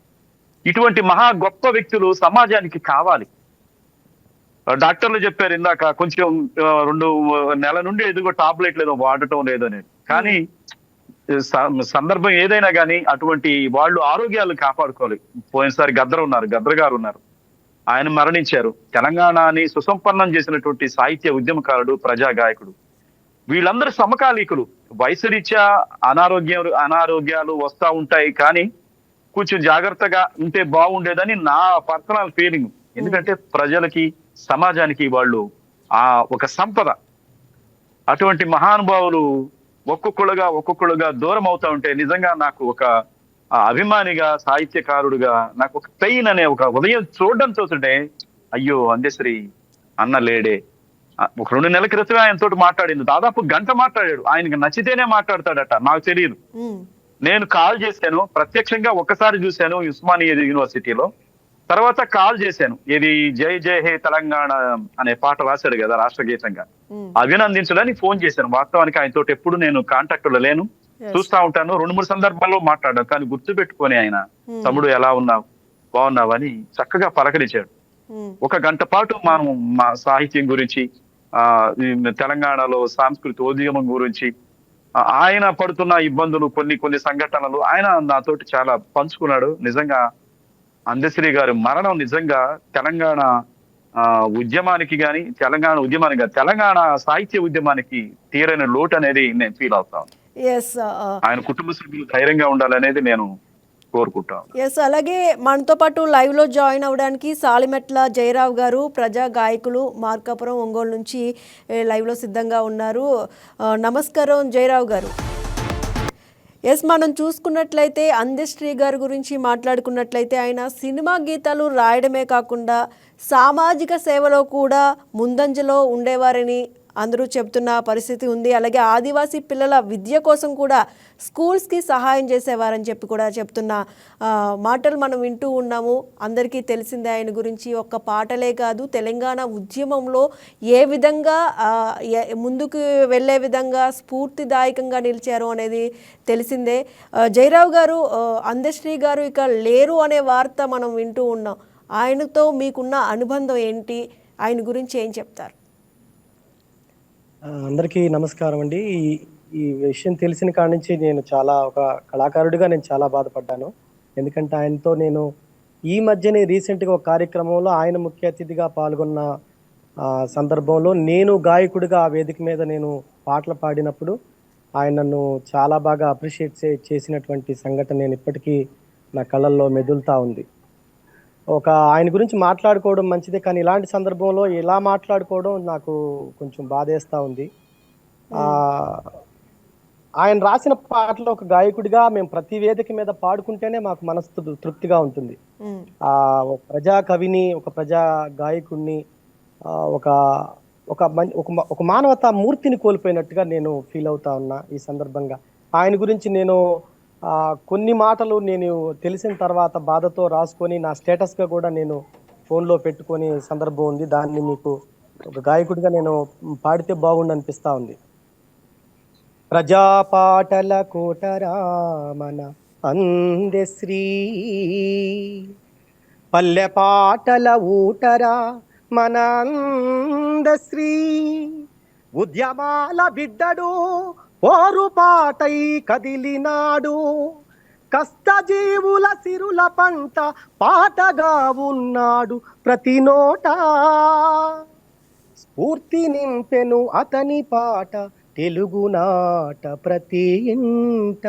ఇటువంటి మహా గొప్ప వ్యక్తులు సమాజానికి కావాలి. డాక్టర్లు చెప్పారు ఇందాక, కొంచెం 2 నెలల నుండి ఎదుగో టాబ్లెట్ లేదో వాడటం లేదు అనేది. కానీ సందర్భం ఏదైనా కానీ అటువంటి వాళ్ళు ఆరోగ్యాలు కాపాడుకోవాలి. పోయినసారి గద్ర గారు ఉన్నారు, ఆయన మరణించారు. తెలంగాణని సుసంపన్నం చేసినటువంటి సాహిత్య ఉద్యమకారుడు, ప్రజా గాయకుడు. వీళ్ళందరూ సమకాలీకులు. వయసు రీత్యా అనారోగ్యాలు వస్తా ఉంటాయి, కానీ కొంచెం జాగ్రత్తగా ఉంటే బాగుండేదని నా పర్సనల్ ఫీలింగ్. ఎందుకంటే ప్రజలకి, సమాజానికి వాళ్ళు ఒక సంపద. అటువంటి మహానుభావులు ఒక్కొక్కడుగా దూరం అవుతా ఉంటే నిజంగా నాకు ఒక అభిమానిగా, సాహిత్యకారుడుగా నాకు ఒక పెయిన్ అనే ఒక ఉదయం చూడడం చూస్తుంటే, అయ్యో అందశ్రీ అన్న లేడే. ఒక 2 నెలల క్రితమే ఆయనతోటి మాట్లాడింది. దాదాపు గంట మాట్లాడాడు. ఆయనకి నచ్చితేనే మాట్లాడతాడట. నాకు తెలియదు. ఉమ్, నేను కాల్ చేశాను. ప్రత్యక్షంగా ఒక్కసారి చూశాను ఉస్మానియా యూనివర్సిటీలో. తర్వాత కాల్ చేశాను. ఇది జై జై హే తెలంగాణ అనే పాట రాశాడు కదా రాష్ట్ర గీతంగా. ఉమ్, అభినందించడానికి ఫోన్ చేశాను. వాస్తవానికి ఆయనతో ఎప్పుడు నేను కాంటాక్ట్ లో లేను. yes, చూస్తా ఉంటాను. 2-3 సందర్భాల్లో మాట్లాడాను. కానీ గుర్తు పెట్టుకొని ఆయన ఉమ్, తమ్ముడు ఎలా ఉన్నావు, బాగున్నావు అని చక్కగా పలకరించాడు. ఉమ్, ఒక గంట పాటు మనం మా సాహిత్యం గురించి, ఈ తెలంగాణలో సాంస్కృతికోద్యమం గురించి, ఆయన పడుతున్న ఇబ్బందులు, కొన్ని సంఘటనలు ఆయన నాతోటి చాలా పంచుకున్నాడు. నిజంగా అందశ్రీ గారి మరణం నిజంగా తెలంగాణ ఉద్యమానికి గాని, తెలంగాణ సాహిత్య ఉద్యమానికి తీరని లోటు అనేది నేను ఫీల్ అవుతాను. yes, ఆయన కుటుంబ సభ్యులు ధైర్యంగా ఉండాలనేది నేను కోరుకుంటాను. ఎస్, అలాగే మనతో పాటు లైవ్లో జాయిన్ అవ్వడానికి సాలిమెట్ల జయరావు గారు, ప్రజా గాయకులు, మార్కాపురం, ఒంగోలు నుంచి లైవ్లో సిద్ధంగా ఉన్నారు. నమస్కారం జయరావు గారు. ఎస్, మనం చూసుకున్నట్లయితే అందశ్రీ గారి గురించి మాట్లాడుకున్నట్లయితే ఆయన సినిమా గీతాలు రాయడమే కాకుండా సామాజిక సేవలో కూడా ముందంజలో ఉండేవారని అందరూ చెప్తున్న పరిస్థితి ఉంది. అలాగే ఆదివాసీ పిల్లల విద్య కోసం కూడా స్కూల్స్కి సహాయం చేసేవారని చెప్పి కూడా చెప్తున్న మాటలు మనం వింటూ ఉన్నాము. అందరికీ తెలిసిందే ఆయన గురించి. ఒక్క పాటలే కాదు, తెలంగాణ ఉద్యమంలో ఏ విధంగా ముందుకు వెళ్ళే విధంగా స్ఫూర్తిదాయకంగా నిలిచారు అనేది తెలిసిందే. జయరావు గారు, అందశ్రీ గారు ఇక లేరు అనే వార్త మనం వింటూ ఉన్నాం. ఆయనతో మీకున్న అనుబంధం ఏంటి? ఆయన గురించి ఏం చెప్తారు? అందరికీ నమస్కారం అండి. ఈ విషయం తెలిసిన కాడి నుంచి నేను చాలా ఒక కళాకారుడిగా నేను చాలా బాధపడ్డాను. ఎందుకంటే ఆయనతో నేను ఈ మధ్యనే రీసెంట్గా ఒక కార్యక్రమంలో ఆయన ముఖ్య అతిథిగా పాల్గొన్న సందర్భంలో నేను గాయకుడిగా ఆ వేదిక మీద నేను పాటలు పాడినప్పుడు ఆయన నన్ను చాలా బాగా అప్రిషియేట్ చేసినటువంటి సంఘటన నేను ఇప్పటికీ నా కళ్ళల్లో మెదులుతా ఉంది. ఆయన గురించి మాట్లాడుకోవడం మంచిదే, కానీ ఇలాంటి సందర్భంలో ఎలా మాట్లాడుకోవడం నాకు కొంచెం బాధేస్తూ ఉంది. ఆయన రాసిన పాటలు ఒక గాయకుడిగా మేము ప్రతి వేదిక మీద పాడుకుంటేనే మాకు మనసు తృప్తిగా ఉంటుంది. ఒక ప్రజా కవిని, ఒక ప్రజా గాయకుడిని, ఒక మానవతా మూర్తిని కోల్పోయినట్టుగా నేను ఫీల్ అవుతా ఉన్నా. ఈ సందర్భంగా ఆయన గురించి నేను కొన్ని మాటలు నేను తెలిసిన తర్వాత బాధతో రాసుకొని నా స్టేటస్గా కూడా నేను ఫోన్లో పెట్టుకొని సందర్భం ఉంది. దాన్ని మీకు ఒక గాయకుడిగా నేను పాడితే బాగుండు అనిపిస్తూ ఉంది. ప్రజా పాటల కోటరా మన అందశ్రీ, పల్లె పాటల ఊటరా మన అందశ్రీ, ఉద్యమాల బిడ్డడు పోరు పాటై కదిలినాడు, కష్టజీవుల సిరుల పంట పాటగా ఉన్నాడు ప్రతి నోట, స్ఫూర్తి నింపెను అతని పాట తెలుగునాట ప్రతి ఇంట.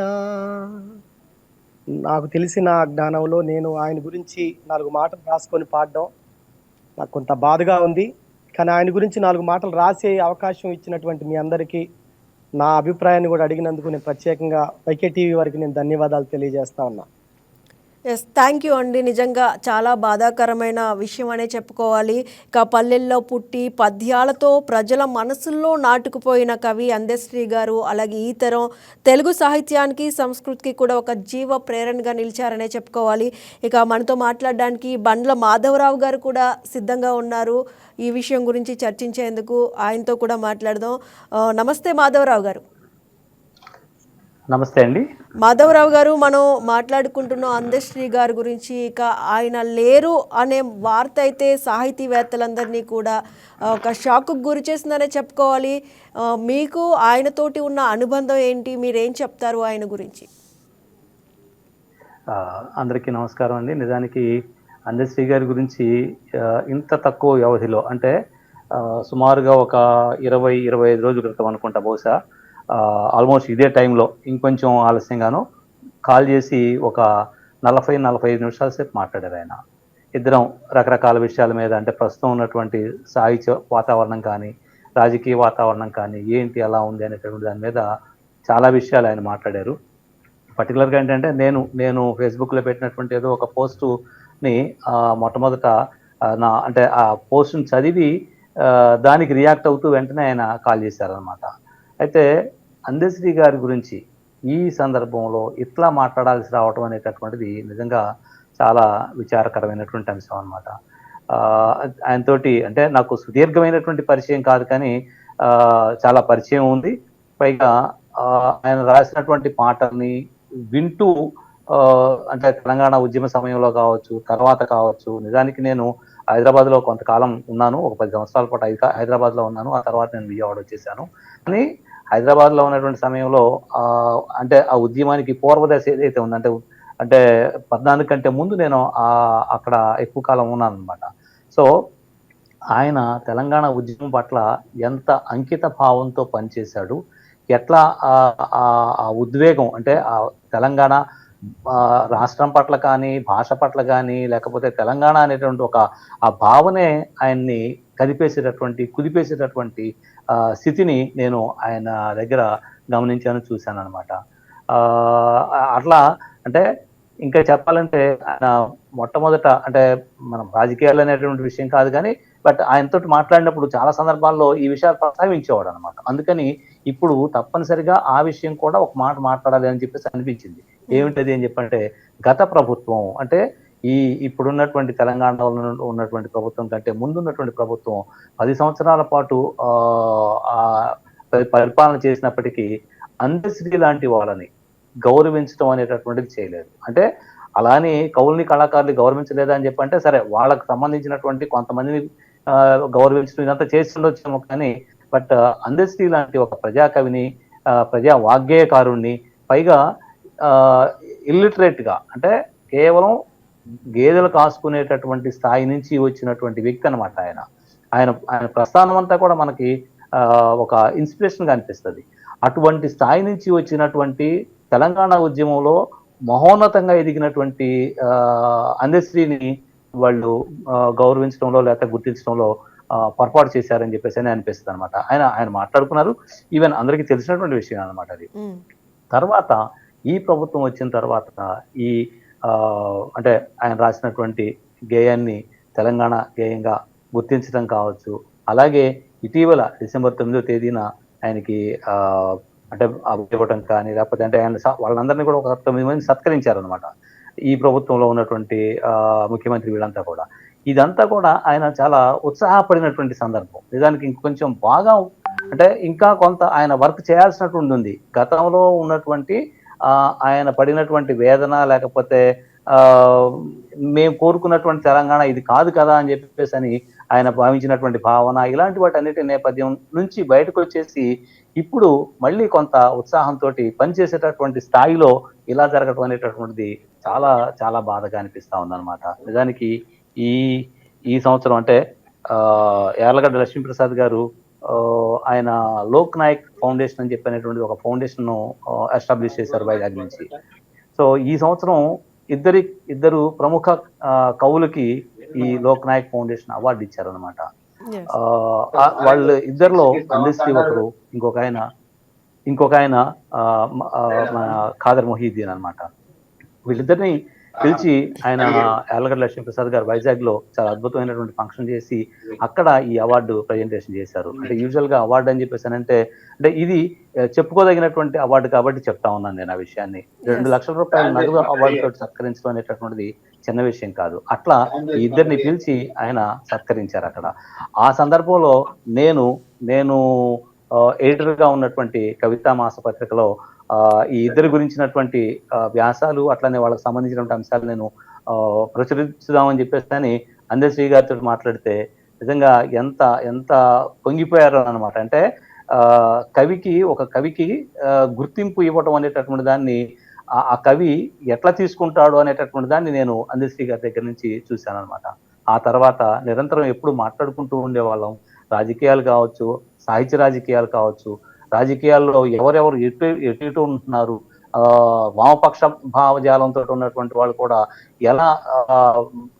నాకు తెలిసిన జ్ఞానంలో నేను ఆయన గురించి 4 మాటలు రాసుకొని పాడడం నాకు కొంత బాధగా ఉంది. కానీ ఆయన గురించి 4 మాటలు రాసే అవకాశం ఇచ్చినటువంటి మీ అందరికీ నా అభిప్రాయాన్ని కూడా అడిగినందుకు నేను ప్రత్యేకంగా వైకే టీవీ వారికి నేను ధన్యవాదాలు తెలియజేస్తా ఉన్నా. ఎస్, థ్యాంక్ యూ అండి. నిజంగా చాలా బాధాకరమైన విషయం అనే చెప్పుకోవాలి. ఇక పల్లెల్లో పుట్టి పద్యాలతో ప్రజల మనసుల్లో నాటుకుపోయిన కవి అందశ్రీ గారు. అలాగే ఈ తరం తెలుగు సాహిత్యానికి, సంస్కృతికి కూడా ఒక జీవ ప్రేరణగా నిలిచారనే చెప్పుకోవాలి. ఇక మనతో మాట్లాడడానికి బండ్ల మాధవరావు గారు కూడా సిద్ధంగా ఉన్నారు. ఈ విషయం గురించి చర్చించేందుకు ఆయనతో కూడా మాట్లాడదాం. నమస్తే మాధవరావు గారు. నమస్తే అండి. మాధవరావు గారు, మనం మాట్లాడుకుంటున్నాం అందశ్రీ గారి గురించి. ఇక ఆయన లేరు అనే వార్త అయితే సాహితీవేత్తలందరినీ కూడా ఒక షాక్కు గురి చేసిందనే చెప్పుకోవాలి. మీకు ఆయనతోటి ఉన్న అనుబంధం ఏంటి? మీరేం చెప్తారు ఆయన గురించి? అందరికీ నమస్కారం అండి. నిజానికి అందశ్రీ గారి గురించి ఇంత తక్కువ వ్యవధిలో, అంటే సుమారుగా ఒక 20-25 రోజుల క్రితం అనుకుంటా, బహుశా ఆల్మోస్ట్ ఇదే టైంలో ఇంకొంచెం ఆలస్యంగాను కాల్ చేసి ఒక 40-45 నిమిషాల సేపు మాట్లాడారు ఆయన. ఇద్దరం రకరకాల విషయాల మీద, అంటే ప్రస్తుతం ఉన్నటువంటి సాహిత్య వాతావరణం కానీ, రాజకీయ వాతావరణం కానీ ఏంటి ఎలా ఉంది అనేటువంటి దాని మీద చాలా విషయాలు ఆయన మాట్లాడారు. పర్టికులర్గా ఏంటంటే నేను ఫేస్బుక్లో పెట్టినటువంటి ఏదో ఒక పోస్టుని మొట్టమొదట అంటే ఆ పోస్ట్ని చదివి దానికి రియాక్ట్ అవుతూ వెంటనే ఆయన కాల్ చేశారనమాట. అయితే అందశ్రీ గారి గురించి ఈ సందర్భంలో ఇట్లా మాట్లాడాల్సి రావటం అనేటటువంటిది నిజంగా చాలా విచారకరమైనటువంటి అంశం అనమాట. ఆయనతోటి అంటే నాకు సుదీర్ఘమైనటువంటి పరిచయం కాదు, కానీ చాలా పరిచయం ఉంది. పైగా ఆయన రాసినటువంటి పాటల్ని వింటూ అంటే తెలంగాణ ఉద్యమ సమయంలో కావచ్చు, తర్వాత కావచ్చు, నిజానికి నేను హైదరాబాద్లో కొంతకాలం ఉన్నాను. ఒక 10 సంవత్సరాల పాటు హైదరాబాద్లో ఉన్నాను. ఆ తర్వాత నేను విజయవాడ వచ్చేసాను. కానీ హైదరాబాద్లో ఉన్నటువంటి సమయంలో అంటే ఆ ఉద్యమానికి పూర్వదశ ఏదైతే ఉందంటే అంటే 14 కంటే ముందు నేను అక్కడ ఎక్కువ కాలం ఉన్నాను అనమాట. సో ఆయన తెలంగాణ ఉద్యమం పట్ల ఎంత అంకిత భావంతో పనిచేశాడు, ఎట్లా ఆ ఉద్వేగం అంటే ఆ తెలంగాణ రాష్ట్రం పట్ల కానీ, భాష పట్ల కానీ, లేకపోతే తెలంగాణ అనేటువంటి ఆ భావనే ఆయన్ని కుదిపేసేటటువంటి స్థితిని నేను ఆయన దగ్గర గమనించాను, చూశాను అనమాట. అట్లా అంటే ఇంకా చెప్పాలంటే ఆయన మొట్టమొదట అంటే మనం రాజకీయాలు అనేటువంటి విషయం కాదు, కానీ బట్ ఆయనతో మాట్లాడినప్పుడు చాలా సందర్భాల్లో ఈ విషయాలు ప్రస్తావించేవాడు అనమాట. అందుకని ఇప్పుడు తప్పనిసరిగా ఆ విషయం కూడా ఒక మాట మాట్లాడాలి అని చెప్పేసి అనిపించింది. ఏమిటది అని చెప్పంటే, గత ప్రభుత్వం అంటే ఇప్పుడున్నటువంటి తెలంగాణలో ఉన్నటువంటి ప్రభుత్వం కంటే ముందున్నటువంటి ప్రభుత్వం 10 సంవత్సరాల పాటు పరిపాలన చేసినప్పటికీ అందశ్రీ లాంటి వాళ్ళని గౌరవించడం అనేటటువంటిది చేయలేదు. అంటే అలానే కవుల్ని కళాకారులు గౌరవించలేదా అని చెప్పంటే, సరే వాళ్ళకు సంబంధించినటువంటి కొంతమందిని గౌరవించడం ఇదంతా చేస్తుండొచ్చేమో, కానీ బట్ అందశ్రీ లాంటి ఒక ప్రజాకవిని, ప్రజా వాగ్గేయకారుణ్ణి, పైగా ఇల్లిటరేట్ గా అంటే కేవలం గేదెలు కాసుకునేటటువంటి స్థాయి నుంచి వచ్చినటువంటి వ్యక్తి అనమాట ఆయన. ఆయన ప్రస్థానం అంతా కూడా మనకి ఒక ఇన్స్పిరేషన్ గా అనిపిస్తుంది. అటువంటి స్థాయి నుంచి వచ్చినటువంటి తెలంగాణ ఉద్యమంలో మహోన్నతంగా ఎదిగినటువంటి అందశ్రీని వాళ్ళు గౌరవించడంలో లేకపోతే గుర్తించడంలో పొరపాటు చేశారని చెప్పేసి అనిపిస్తుంది అనమాట. ఆయన మాట్లాడుకున్నారు. ఈవెన్ అందరికీ తెలిసినటువంటి విషయం అనమాట అది. తర్వాత ఈ ప్రభుత్వం వచ్చిన తర్వాత అంటే ఆయన రాసినటువంటి గేయాన్ని తెలంగాణ గేయంగా గుర్తించడం కావచ్చు, అలాగే ఇటీవల డిసెంబర్ 9వ తేదీన ఆయనకి అంటే ఇవ్వటం కానీ, లేకపోతే అంటే ఆయన వాళ్ళందరినీ కూడా ఒక 9 మంది సత్కరించారనమాట. ఈ ప్రభుత్వంలో ఉన్నటువంటి ముఖ్యమంత్రి వీళ్ళంతా కూడా. ఇదంతా కూడా ఆయన చాలా ఉత్సాహపడినటువంటి సందర్భం. నిజానికి ఇంకొంచెం బాగా అంటే ఇంకా కొంత ఆయన వర్క్ చేయాల్సినటువంటి ఉంది. గతంలో ఉన్నటువంటి ఆయన పడినటువంటి వేదన, లేకపోతే మేము కోరుకున్నటువంటి తెలంగాణ ఇది కాదు కదా అని చెప్పేసి అని ఆయన భావించినటువంటి భావన, ఇలాంటి వాటి అన్నిటి నేపథ్యం నుంచి బయటకు వచ్చేసి ఇప్పుడు మళ్ళీ కొంత ఉత్సాహంతో పనిచేసేటటువంటి స్థాయిలో ఇలా జరగటం అనేటటువంటిది చాలా చాలా బాధగా అనిపిస్తా ఉందన్నమాట. నిజానికి ఈ సంవత్సరం అంటే యార్లగడ్డ లక్ష్మీప్రసాద్ గారు ఆయన లోక్ నాయక్ ఫౌండేషన్ అని చెప్పినటువంటి ఒక ఫౌండేషన్ ఎస్టాబ్లిష్ చేశారు వైజాగ్ నుంచి. సో ఈ సంవత్సరం ఇద్దరు ప్రముఖ కవులకి ఈ లోక్ నాయక్ ఫౌండేషన్ అవార్డు ఇచ్చారు అనమాట. వాళ్ళు ఇద్దరిలో అందశ్రీ ఒకరు, ఇంకొక ఆయన ఖాదర్ మొహీద్దీన్ అనమాట. వీళ్ళిద్దరిని పిలిచి ఆయన యార్లగడ్డ లక్ష్మీప్రసాద్ గారు వైజాగ్ లో చాలా అద్భుతమైనటువంటి ఫంక్షన్ చేసి అక్కడ ఈ అవార్డు ప్రజెంటేషన్ చేశారు. అంటే యూజువల్ గా అవార్డు అని చెప్పేసి అంటే ఇది చెప్పుకోదగినటువంటి అవార్డు కాబట్టి చెప్తా ఉన్నాను నేను ఆ విషయాన్ని. 2 లక్షల రూపాయల నగదు అవార్డు తోటి సత్కరించడం అనేటటువంటిది చిన్న విషయం కాదు. అట్లా ఈ ఇద్దరిని పిలిచి ఆయన సత్కరించారు అక్కడ. ఆ సందర్భంలో నేను ఎడిటర్ గా ఉన్నటువంటి కవితా మాసపత్రికలో ఈ ఇద్దరి గురించినటువంటి వ్యాసాలు, అట్లనే వాళ్ళకి సంబంధించినటువంటి అంశాలు నేను ప్రచురిద్దామని చెప్పేసి అని అందశ్రీ గారితో మాట్లాడితే నిజంగా ఎంత పొంగిపోయారో అనమాట. అంటే ఒక కవికి గుర్తింపు ఇవ్వటం అనేటటువంటి దాన్ని ఆ కవి ఎట్లా తీసుకుంటాడు అనేటటువంటి దాన్ని నేను అందశ్రీ గారి దగ్గర నుంచి చూశాను అనమాట. ఆ తర్వాత నిరంతరం ఎప్పుడు మాట్లాడుకుంటూ ఉండేవాళ్ళం. రాజకీయాలు కావచ్చు, సాహిత్య రాజకీయాలు కావచ్చు, రాజకీయాల్లో ఎవరెవరు ఎటు ఉంటున్నారు, వామపక్ష భావజాలంతో ఉన్నటువంటి వాళ్ళు కూడా ఎలా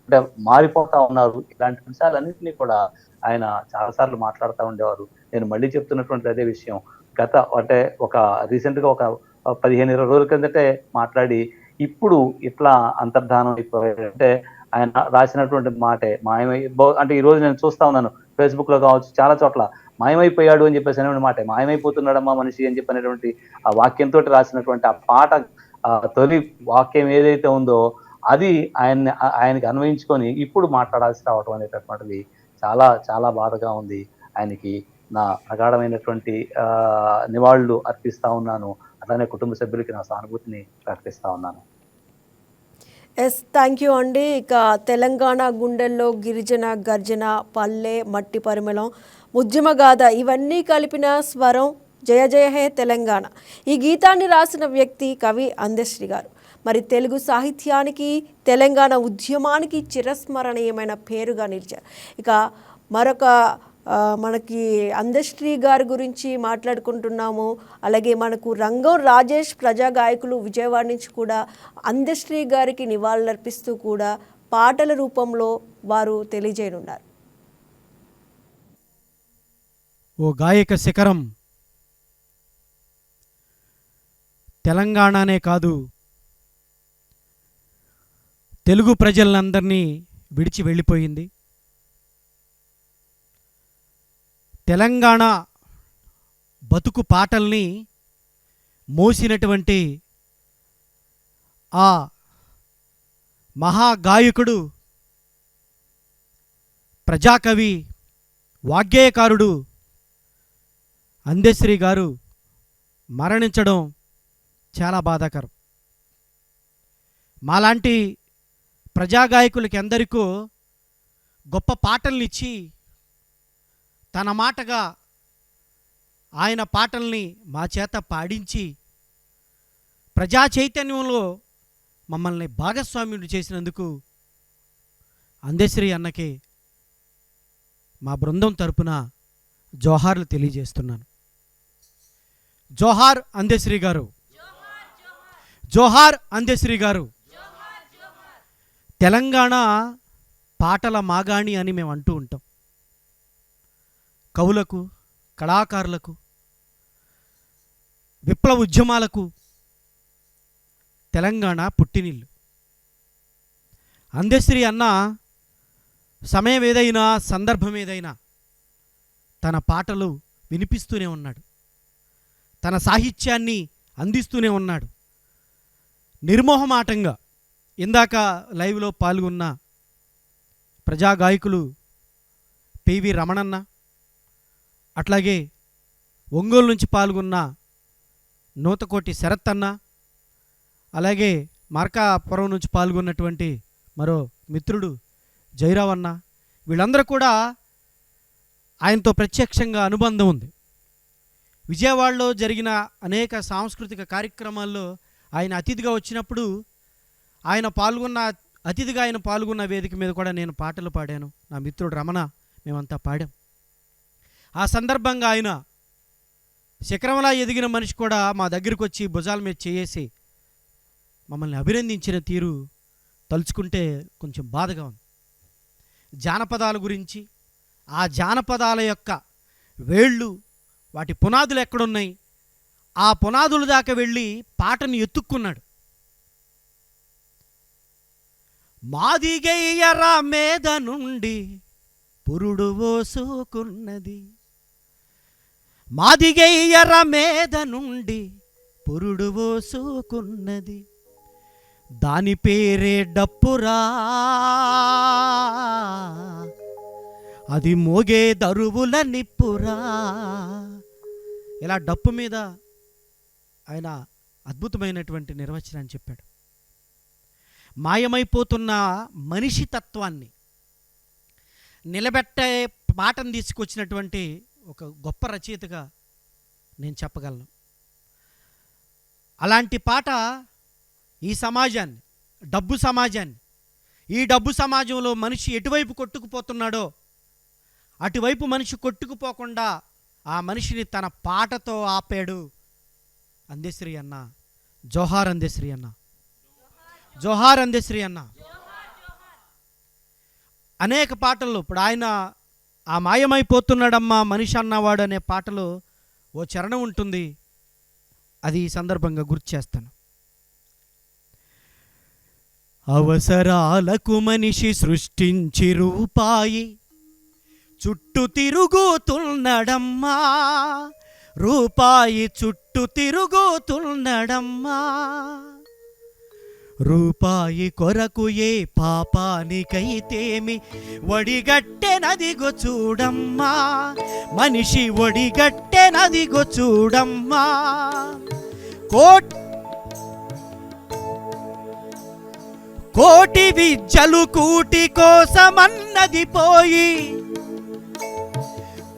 అంటే మారిపోతా ఉన్నారు, ఇలాంటి అంశాలన్నింటినీ కూడా ఆయన చాలాసార్లు మాట్లాడుతూ ఉండేవారు. నేను మళ్ళీ చెప్తున్నటువంటి అదే విషయం, అంటే ఒక రీసెంట్గా ఒక 15-20 రోజుల కిందటే మాట్లాడి ఇప్పుడు ఇట్లా అంతర్ధానం అయిపోయాడు అంటే ఆయన రాసినటువంటి మాటే అంటే ఈ రోజు నేను చూస్తా ఉన్నాను ఫేస్బుక్ లో కావచ్చు చాలా చోట్ల మాయమైపోయాడు అని చెప్పేసి అనేటువంటి మాటే మాయమైపోతున్నాడమ్మా మనిషి అని చెప్పినటువంటి ఆ వాక్యంతో రాసినటువంటి ఆ పాట తొలి వాక్యం ఏదైతే ఉందో అది ఆయనకి అన్వయించుకొని ఇప్పుడు మాట్లాడాల్సి రావటం అనేటటువంటిది చాలా చాలా బాధగా ఉంది. ఆయనకి నా ప్రగాఢమైనటువంటి నివాళులు అర్పిస్తా ఉన్నాను. అలానే కుటుంబ సభ్యులకి నా సానుభూతిని ప్రకటిస్తా ఉన్నాను. ఎస్, థ్యాంక్ యూ అండి. ఇక తెలంగాణ గుండెల్లో గిరిజన గర్జన, పల్లె మట్టి పరిమళం, ఉద్యమగాథ ఇవన్నీ కలిపిన స్వరం జయ జయ హే తెలంగాణ. ఈ గీతాన్ని రాసిన వ్యక్తి కవి అందశ్రీ గారు. మరి తెలుగు సాహిత్యానికి, తెలంగాణ ఉద్యమానికి చిరస్మరణీయమైన పేరుగా నిలిచారు. ఇక మరొక మనకి అందశ్రీ గారి గురించి మాట్లాడుకుంటున్నాము. అలాగే మనకు రంగం రాజేష్ ప్రజా గాయకులు విజయవాడ నుంచి కూడా అందశ్రీ గారికి నివాళులర్పిస్తూ కూడా పాటల రూపంలో వారు తెలియజేయనున్నారు. ఓ గాయక శిఖరం తెలంగాణనే కాదు తెలుగు ప్రజలందరినీ విడిచి వెళ్ళిపోయింది. తెలంగాణ బతుకు పాటల్ని మోసినటువంటి ఆ మహాగాయకుడు, ప్రజాకవి, వాగ్గేయకారుడు అందశ్రీ గారు మరణించడం చాలా బాధాకరం. మాలాంటి ప్రజాగాయకులకి ఎందరికో గొప్ప పాటల్నిచ్చి తన మాటగా ఆయన పాటల్ని మా చేత పాడించి ప్రజా చైతన్యంలో మమ్మల్ని భాగస్వామ్యులు చేసినందుకు అందశ్రీ అన్నకి మా బృందం తరపున జోహార్లు తెలియజేస్తున్నాను. జోహార్ అందశ్రీ గారు, జోహార్ అందశ్రీ గారు. తెలంగాణ పాటల మాగాణి అని మేము అంటూ ఉంటాం. కవులకు, కళాకారులకు, విప్లవ ఉద్యమాలకు తెలంగాణ పుట్టినిల్లు. అందశ్రీ అన్న సమయం ఏదైనా, సందర్భం ఏదైనా తన పాటలు వినిపిస్తూనే ఉన్నాడు, తన సాహిత్యాన్ని అందిస్తూనే ఉన్నాడు నిర్మోహమాటంగా. ఇందాక లైవ్లో పాల్గొన్న ప్రజాగాయకులు పివి రమణన్న, అట్లాగే ఒంగోలు నుంచి పాల్గొన్న నూతకోటి శరత్ అన్న, అలాగే మార్కాపురం నుంచి పాల్గొన్నటువంటి మరో మిత్రుడు జైరావ్ అన్న, వీళ్ళందరూ కూడా ఆయనతో ప్రత్యక్షంగా అనుబంధం ఉంది. విజయవాడలో జరిగిన అనేక సాంస్కృతిక కార్యక్రమాల్లో ఆయన అతిథిగా వచ్చినప్పుడు అతిథిగా ఆయన పాల్గొన్న వేదిక మీద కూడా నేను పాటలు పాడాను. నా మిత్రుడు రమణ, మేమంతా పాడాం. ఆ సందర్భంగా ఆయన శిఖరంలా ఎదిగిన మనిషి కూడా మా దగ్గరికి వచ్చి భుజాల మీద చేసి మమ్మల్ని అభినందించిన తీరు తలుచుకుంటే కొంచెం బాధగా ఉంది. జానపదాల గురించి, ఆ జానపదాల యొక్క వేళ్ళు, వాటి పునాదులు ఎక్కడున్నాయి, ఆ పునాదుల దాకా వెళ్ళి పాటను ఎత్తుక్కున్నాడు. మాదిగయ్యర మీద నుండి పురుడు ఓసుకున్నది, మాదిగయ్యర మీద నుండి పురుడు ఓసుకున్నది, దాని పేరే డప్పురా, అది మోగే దరువుల నిప్పురా. ఇలా డప్పు మీద ఆయన అద్భుతమైనటువంటి నిర్వచనాన్ని చెప్పాడు. మాయమైపోతున్న మనిషి తత్వాన్ని నిలబెట్టే పాటను తీసుకొచ్చినటువంటి ఒక గొప్ప రచయితగా నేను చెప్పగలను. అలాంటి పాట ఈ సమాజాన్ని, డబ్బు సమాజాన్ని, ఈ డబ్బు సమాజంలో మనిషి ఎటువైపు కొట్టుకుపోతున్నాడో అటువైపు మనిషి కొట్టుకుపోకుండా ఆ మనిషిని తన పాటతో ఆపాడు అందశ్రీ అన్న. జోహార్ అందశ్రీ అన్న, జోహార్ అందశ్రీ అన్న. అనేక పాటల్లో ఇప్పుడు ఆయన ఆ మాయమైపోతున్నాడమ్మా మనిషి అన్నవాడు అనే పాటలో ఓ చరణం ఉంటుంది, అది ఈ సందర్భంగా గుర్తు చేస్తాను. అవసరాలకు మనిషి సృష్టించి రూపాయి చుట్టూ తిరుగుతున్నడమ్మా, రూపాయి చుట్టూ తిరుగుతున్నడమ్మా. రూపాయి కొరకు ఏ పాపానికైతేమి ఒడిగట్టెనదిగో చూడమ్మా, మనిషి ఒడిగట్టెనదిగో చూడమ్మా. కోటి విద్యలు కూటి కోసమన్నది పోయి,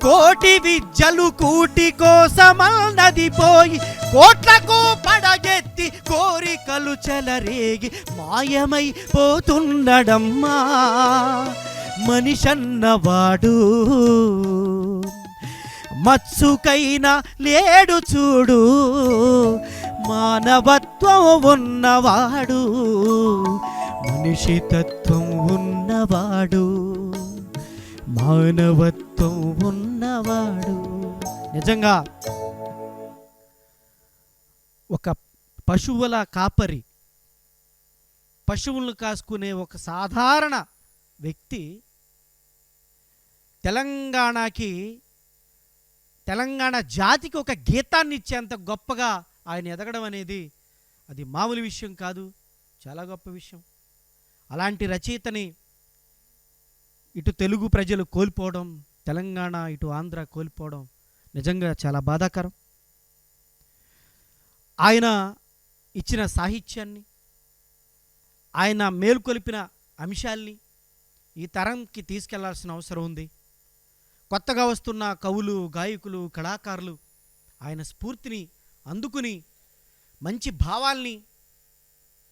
కోటి విద్యలు కూటి కోసమన్నది పోయి, కోట్లకు పడగెత్తి కోరికలు చెలరేగి మాయమై పోతున్నడమ్మా. మనిషన్నవాడు మత్సుకైనా లేడు చూడు, మానవత్వం ఉన్నవాడు, మనిషితత్వం ఉన్నవాడు, మానవత్వం ఉన్నవాడు. నిజంగా ఒక పశువుల కాపరి, పశువులను కాసుకునే ఒక సాధారణ వ్యక్తి తెలంగాణ జాతికి ఒక గీతాన్ని ఇచ్చేంత గొప్పగా ఆయన ఎదగడం అనేది అది మామూలు విషయం కాదు, చాలా గొప్ప విషయం. అలాంటి రచయితని ఇటు తెలుగు ప్రజలు కోల్పోవడం, తెలంగాణ ఇటు ఆంధ్ర కోల్పోవడం నిజంగా చాలా బాధాకరం. ఆయన ఇచ్చిన సాహిత్యాన్ని, ఆయన మేల్కొలిపిన అంశాల్ని ఈ తరంకి తీసుకెళ్లాల్సిన అవసరం ఉంది. కొత్తగా వస్తున్న కవులు, గాయకులు, కళాకారులు ఆయన స్ఫూర్తిని అందుకుని మంచి భావాల్ని,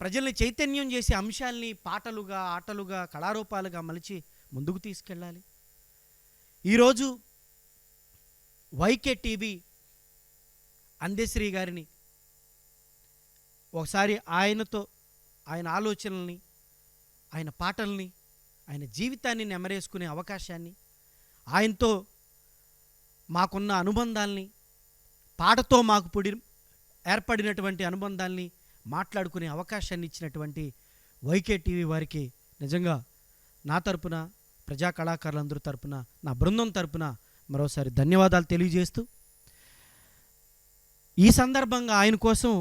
ప్రజల్ని చైతన్యం చేసే అంశాల్ని పాటలుగా, ఆటలుగా, కళారూపాలుగా మలిచి ముందుకు తీసుకెళ్ళాలి. ఈరోజు వైకే టీవీ అందశ్రీ గారిని ఒకసారి ఆయనతో, ఆయన ఆలోచనల్ని, ఆయన పాటల్ని, ఆయన జీవితాన్ని నెమరేసుకునే అవకాశాన్ని, ఆయనతో మాకున్న అనుబంధాల్ని, పాటతో మాకు ఏర్పడినటువంటి అనుబంధాల్ని మాట్లాడుకునే అవకాశాన్ని ఇచ్చినటువంటి వైకే టీవీ వారికి నిజంగా నా తరపున, ప్రజా కళాకారులందరూ తరపున, నా బృందం తరపున మరోసారి ధన్యవాదాలు తెలియజేస్తూ, ఈ సందర్భంగా ఆయన కోసం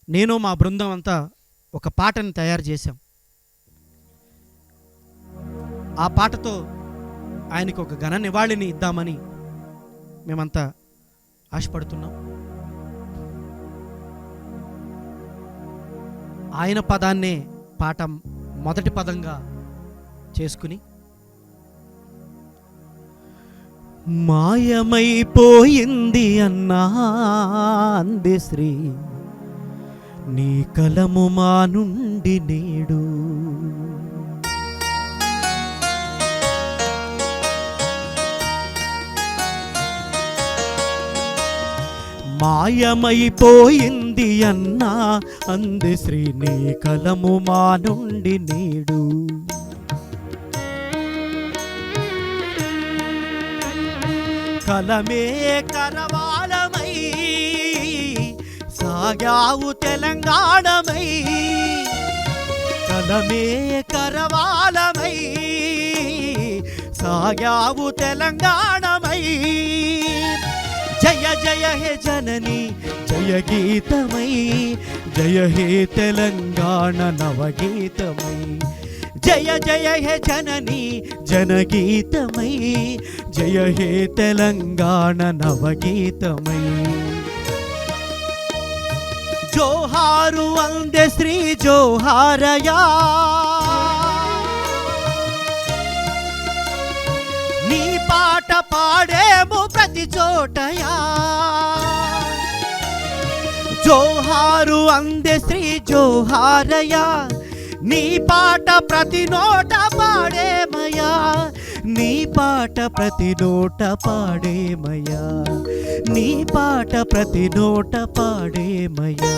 నేను మా బృందం అంతా ఒక పాటను తయారు చేశాం. ఆ పాటతో ఆయనకు ఒక ఘన నివాళిని ఇద్దామని మేమంతా ఆశపడుతున్నాం. ఆయన పదాన్నే పాట మొదటి పదంగా చేసుకుని, మాయమైపోయింది అన్నా అందశ్రీ, నీ కలము మా నుండి నేడు, మాయమైపోయింది అన్నా అందశ్రీ, నీ కలము మా నుండి నేడు. కలమే కరవాళమై సాగావు తెలంగాణమై, కలమే కరవాళమై సాగావు తెలంగాణమై. జయ జయ హే జనని జయ గీతమై, జయ హే తెలంగాణ నవగీతమై. జయ జయ హే జనని జనగీతమై, జయ హే తెలంగాణ నవగీతమై. జోహారు అందశ్రీ జోహారయా, నీ పాట పాడేము ప్రతి చోటయా. జోహారు అందశ్రీ జోహారయా, నీ పాట ప్రతి నోట పాడేమయా, నీ పాట ప్రతి నోట పాడేమయా, నీ పాట ప్రతి నోట పాడేమయా.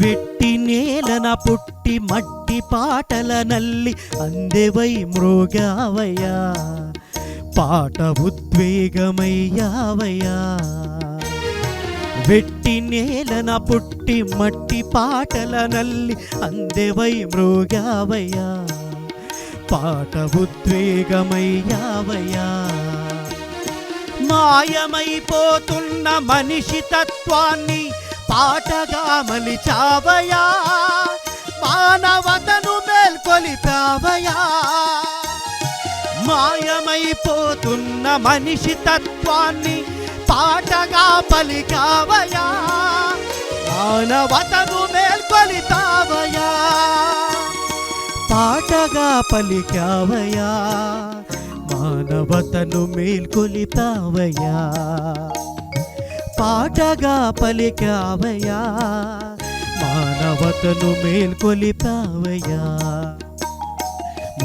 వెట్టి నేలన పుట్టి మట్టి పాటల నల్లి అందెవై మృగావయ్యా, పాట ఉద్వేగమయ్యావయ్యా. వెట్టి నేలన పుట్టి మట్టి పాటల నల్లి అందెవై మృగావయ్యా, పాట ఉద్వేగమయ్యావయ్యా. మాయమైపోతున్న మనిషి తత్వాన్ని పాటగా మలిచావయ్యా, మానవతను మేల్కొలిపావయ్యా. మాయమైపోతున్న మనిషి తత్వాన్ని పాటగా పలికావయ్యా, మానవతను మేల్కొలిపావయ్యా. పాటగా పలికావయ్యా, మానవతను మేల్కొలిపావయ్యా. పాటగా పలికావయ్యా, మానవతను మేల్కొలిపావయ్యా.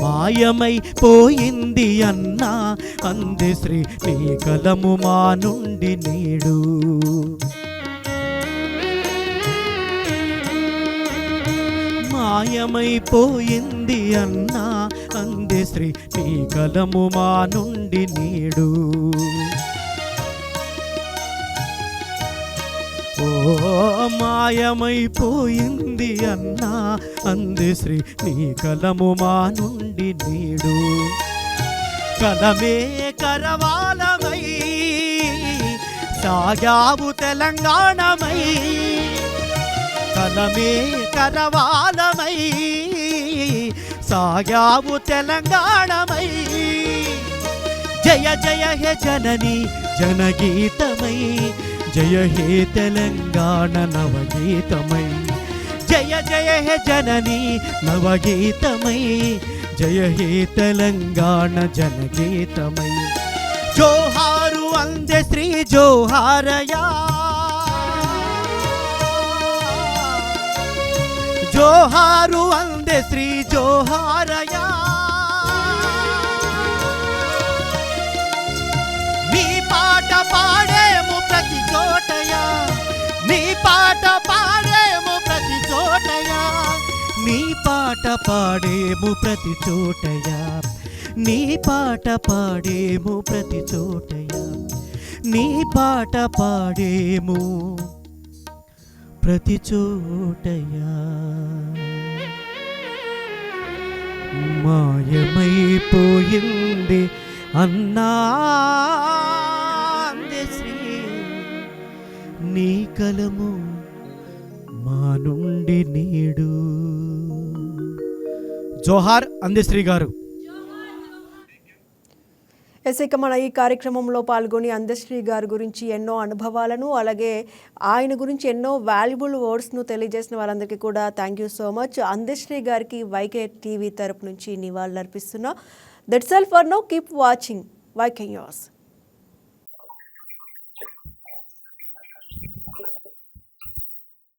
మాయమైపోయింది అన్నా అంది శ్రీ నీ కలము మా నుండి నేడు. మాయమైపోయింది అన్నా అంది శ్రీ నీ కలము మా నుండి నేడు. ఓ మాయమైపోయింది అన్నా అంది శ్రీ నీ కలము మా నుండి నేడు. కలమే కరవాలమై సాగావు తెలంగాణమై, కలమే కరవాలమై సాగావు తెలంగాణమై. జయ జయ హే జనని జనగీతమై, జయ హే తెలంగాణ నవగీతమై. జయ జయ హే జనని నవగీతమై, జయ హే తెలంగాణ జనగీతమై. జోహారు అందే శ్రీ జోహారయా, జోహారు అందే శ్రీ జోహారయా. నీ పాట పాడేము ప్రతి చోటయా, నీ పాట పాడేము ప్రతి చోటయా, నీ పాట పాడేము ప్రతి చోటయా, నీ పాట పాడేము ప్రతి చోటయా, నీ పాట పాడేము ప్రతి చోటయా. మాయమైపోయింది అన్నా అందే శ్రీ నీ కలము మా నుండి నేడు. జోహార్ అందశ్రీ గారు. ఎస్, ఇక మన ఈ కార్యక్రమంలో పాల్గొని అందశ్రీ గారి గురించి ఎన్నో అనుభవాలను అలాగే ఆయన గురించి ఎన్నో వాల్యుబుల్ వర్డ్స్ను తెలియజేసిన వారందరికీ కూడా thank you so much. Andasri గారికి వైకే టీవీ తరపు నుంచి నివాళులు అర్పిస్తున్నా. That's all for now. Keep watching YK news.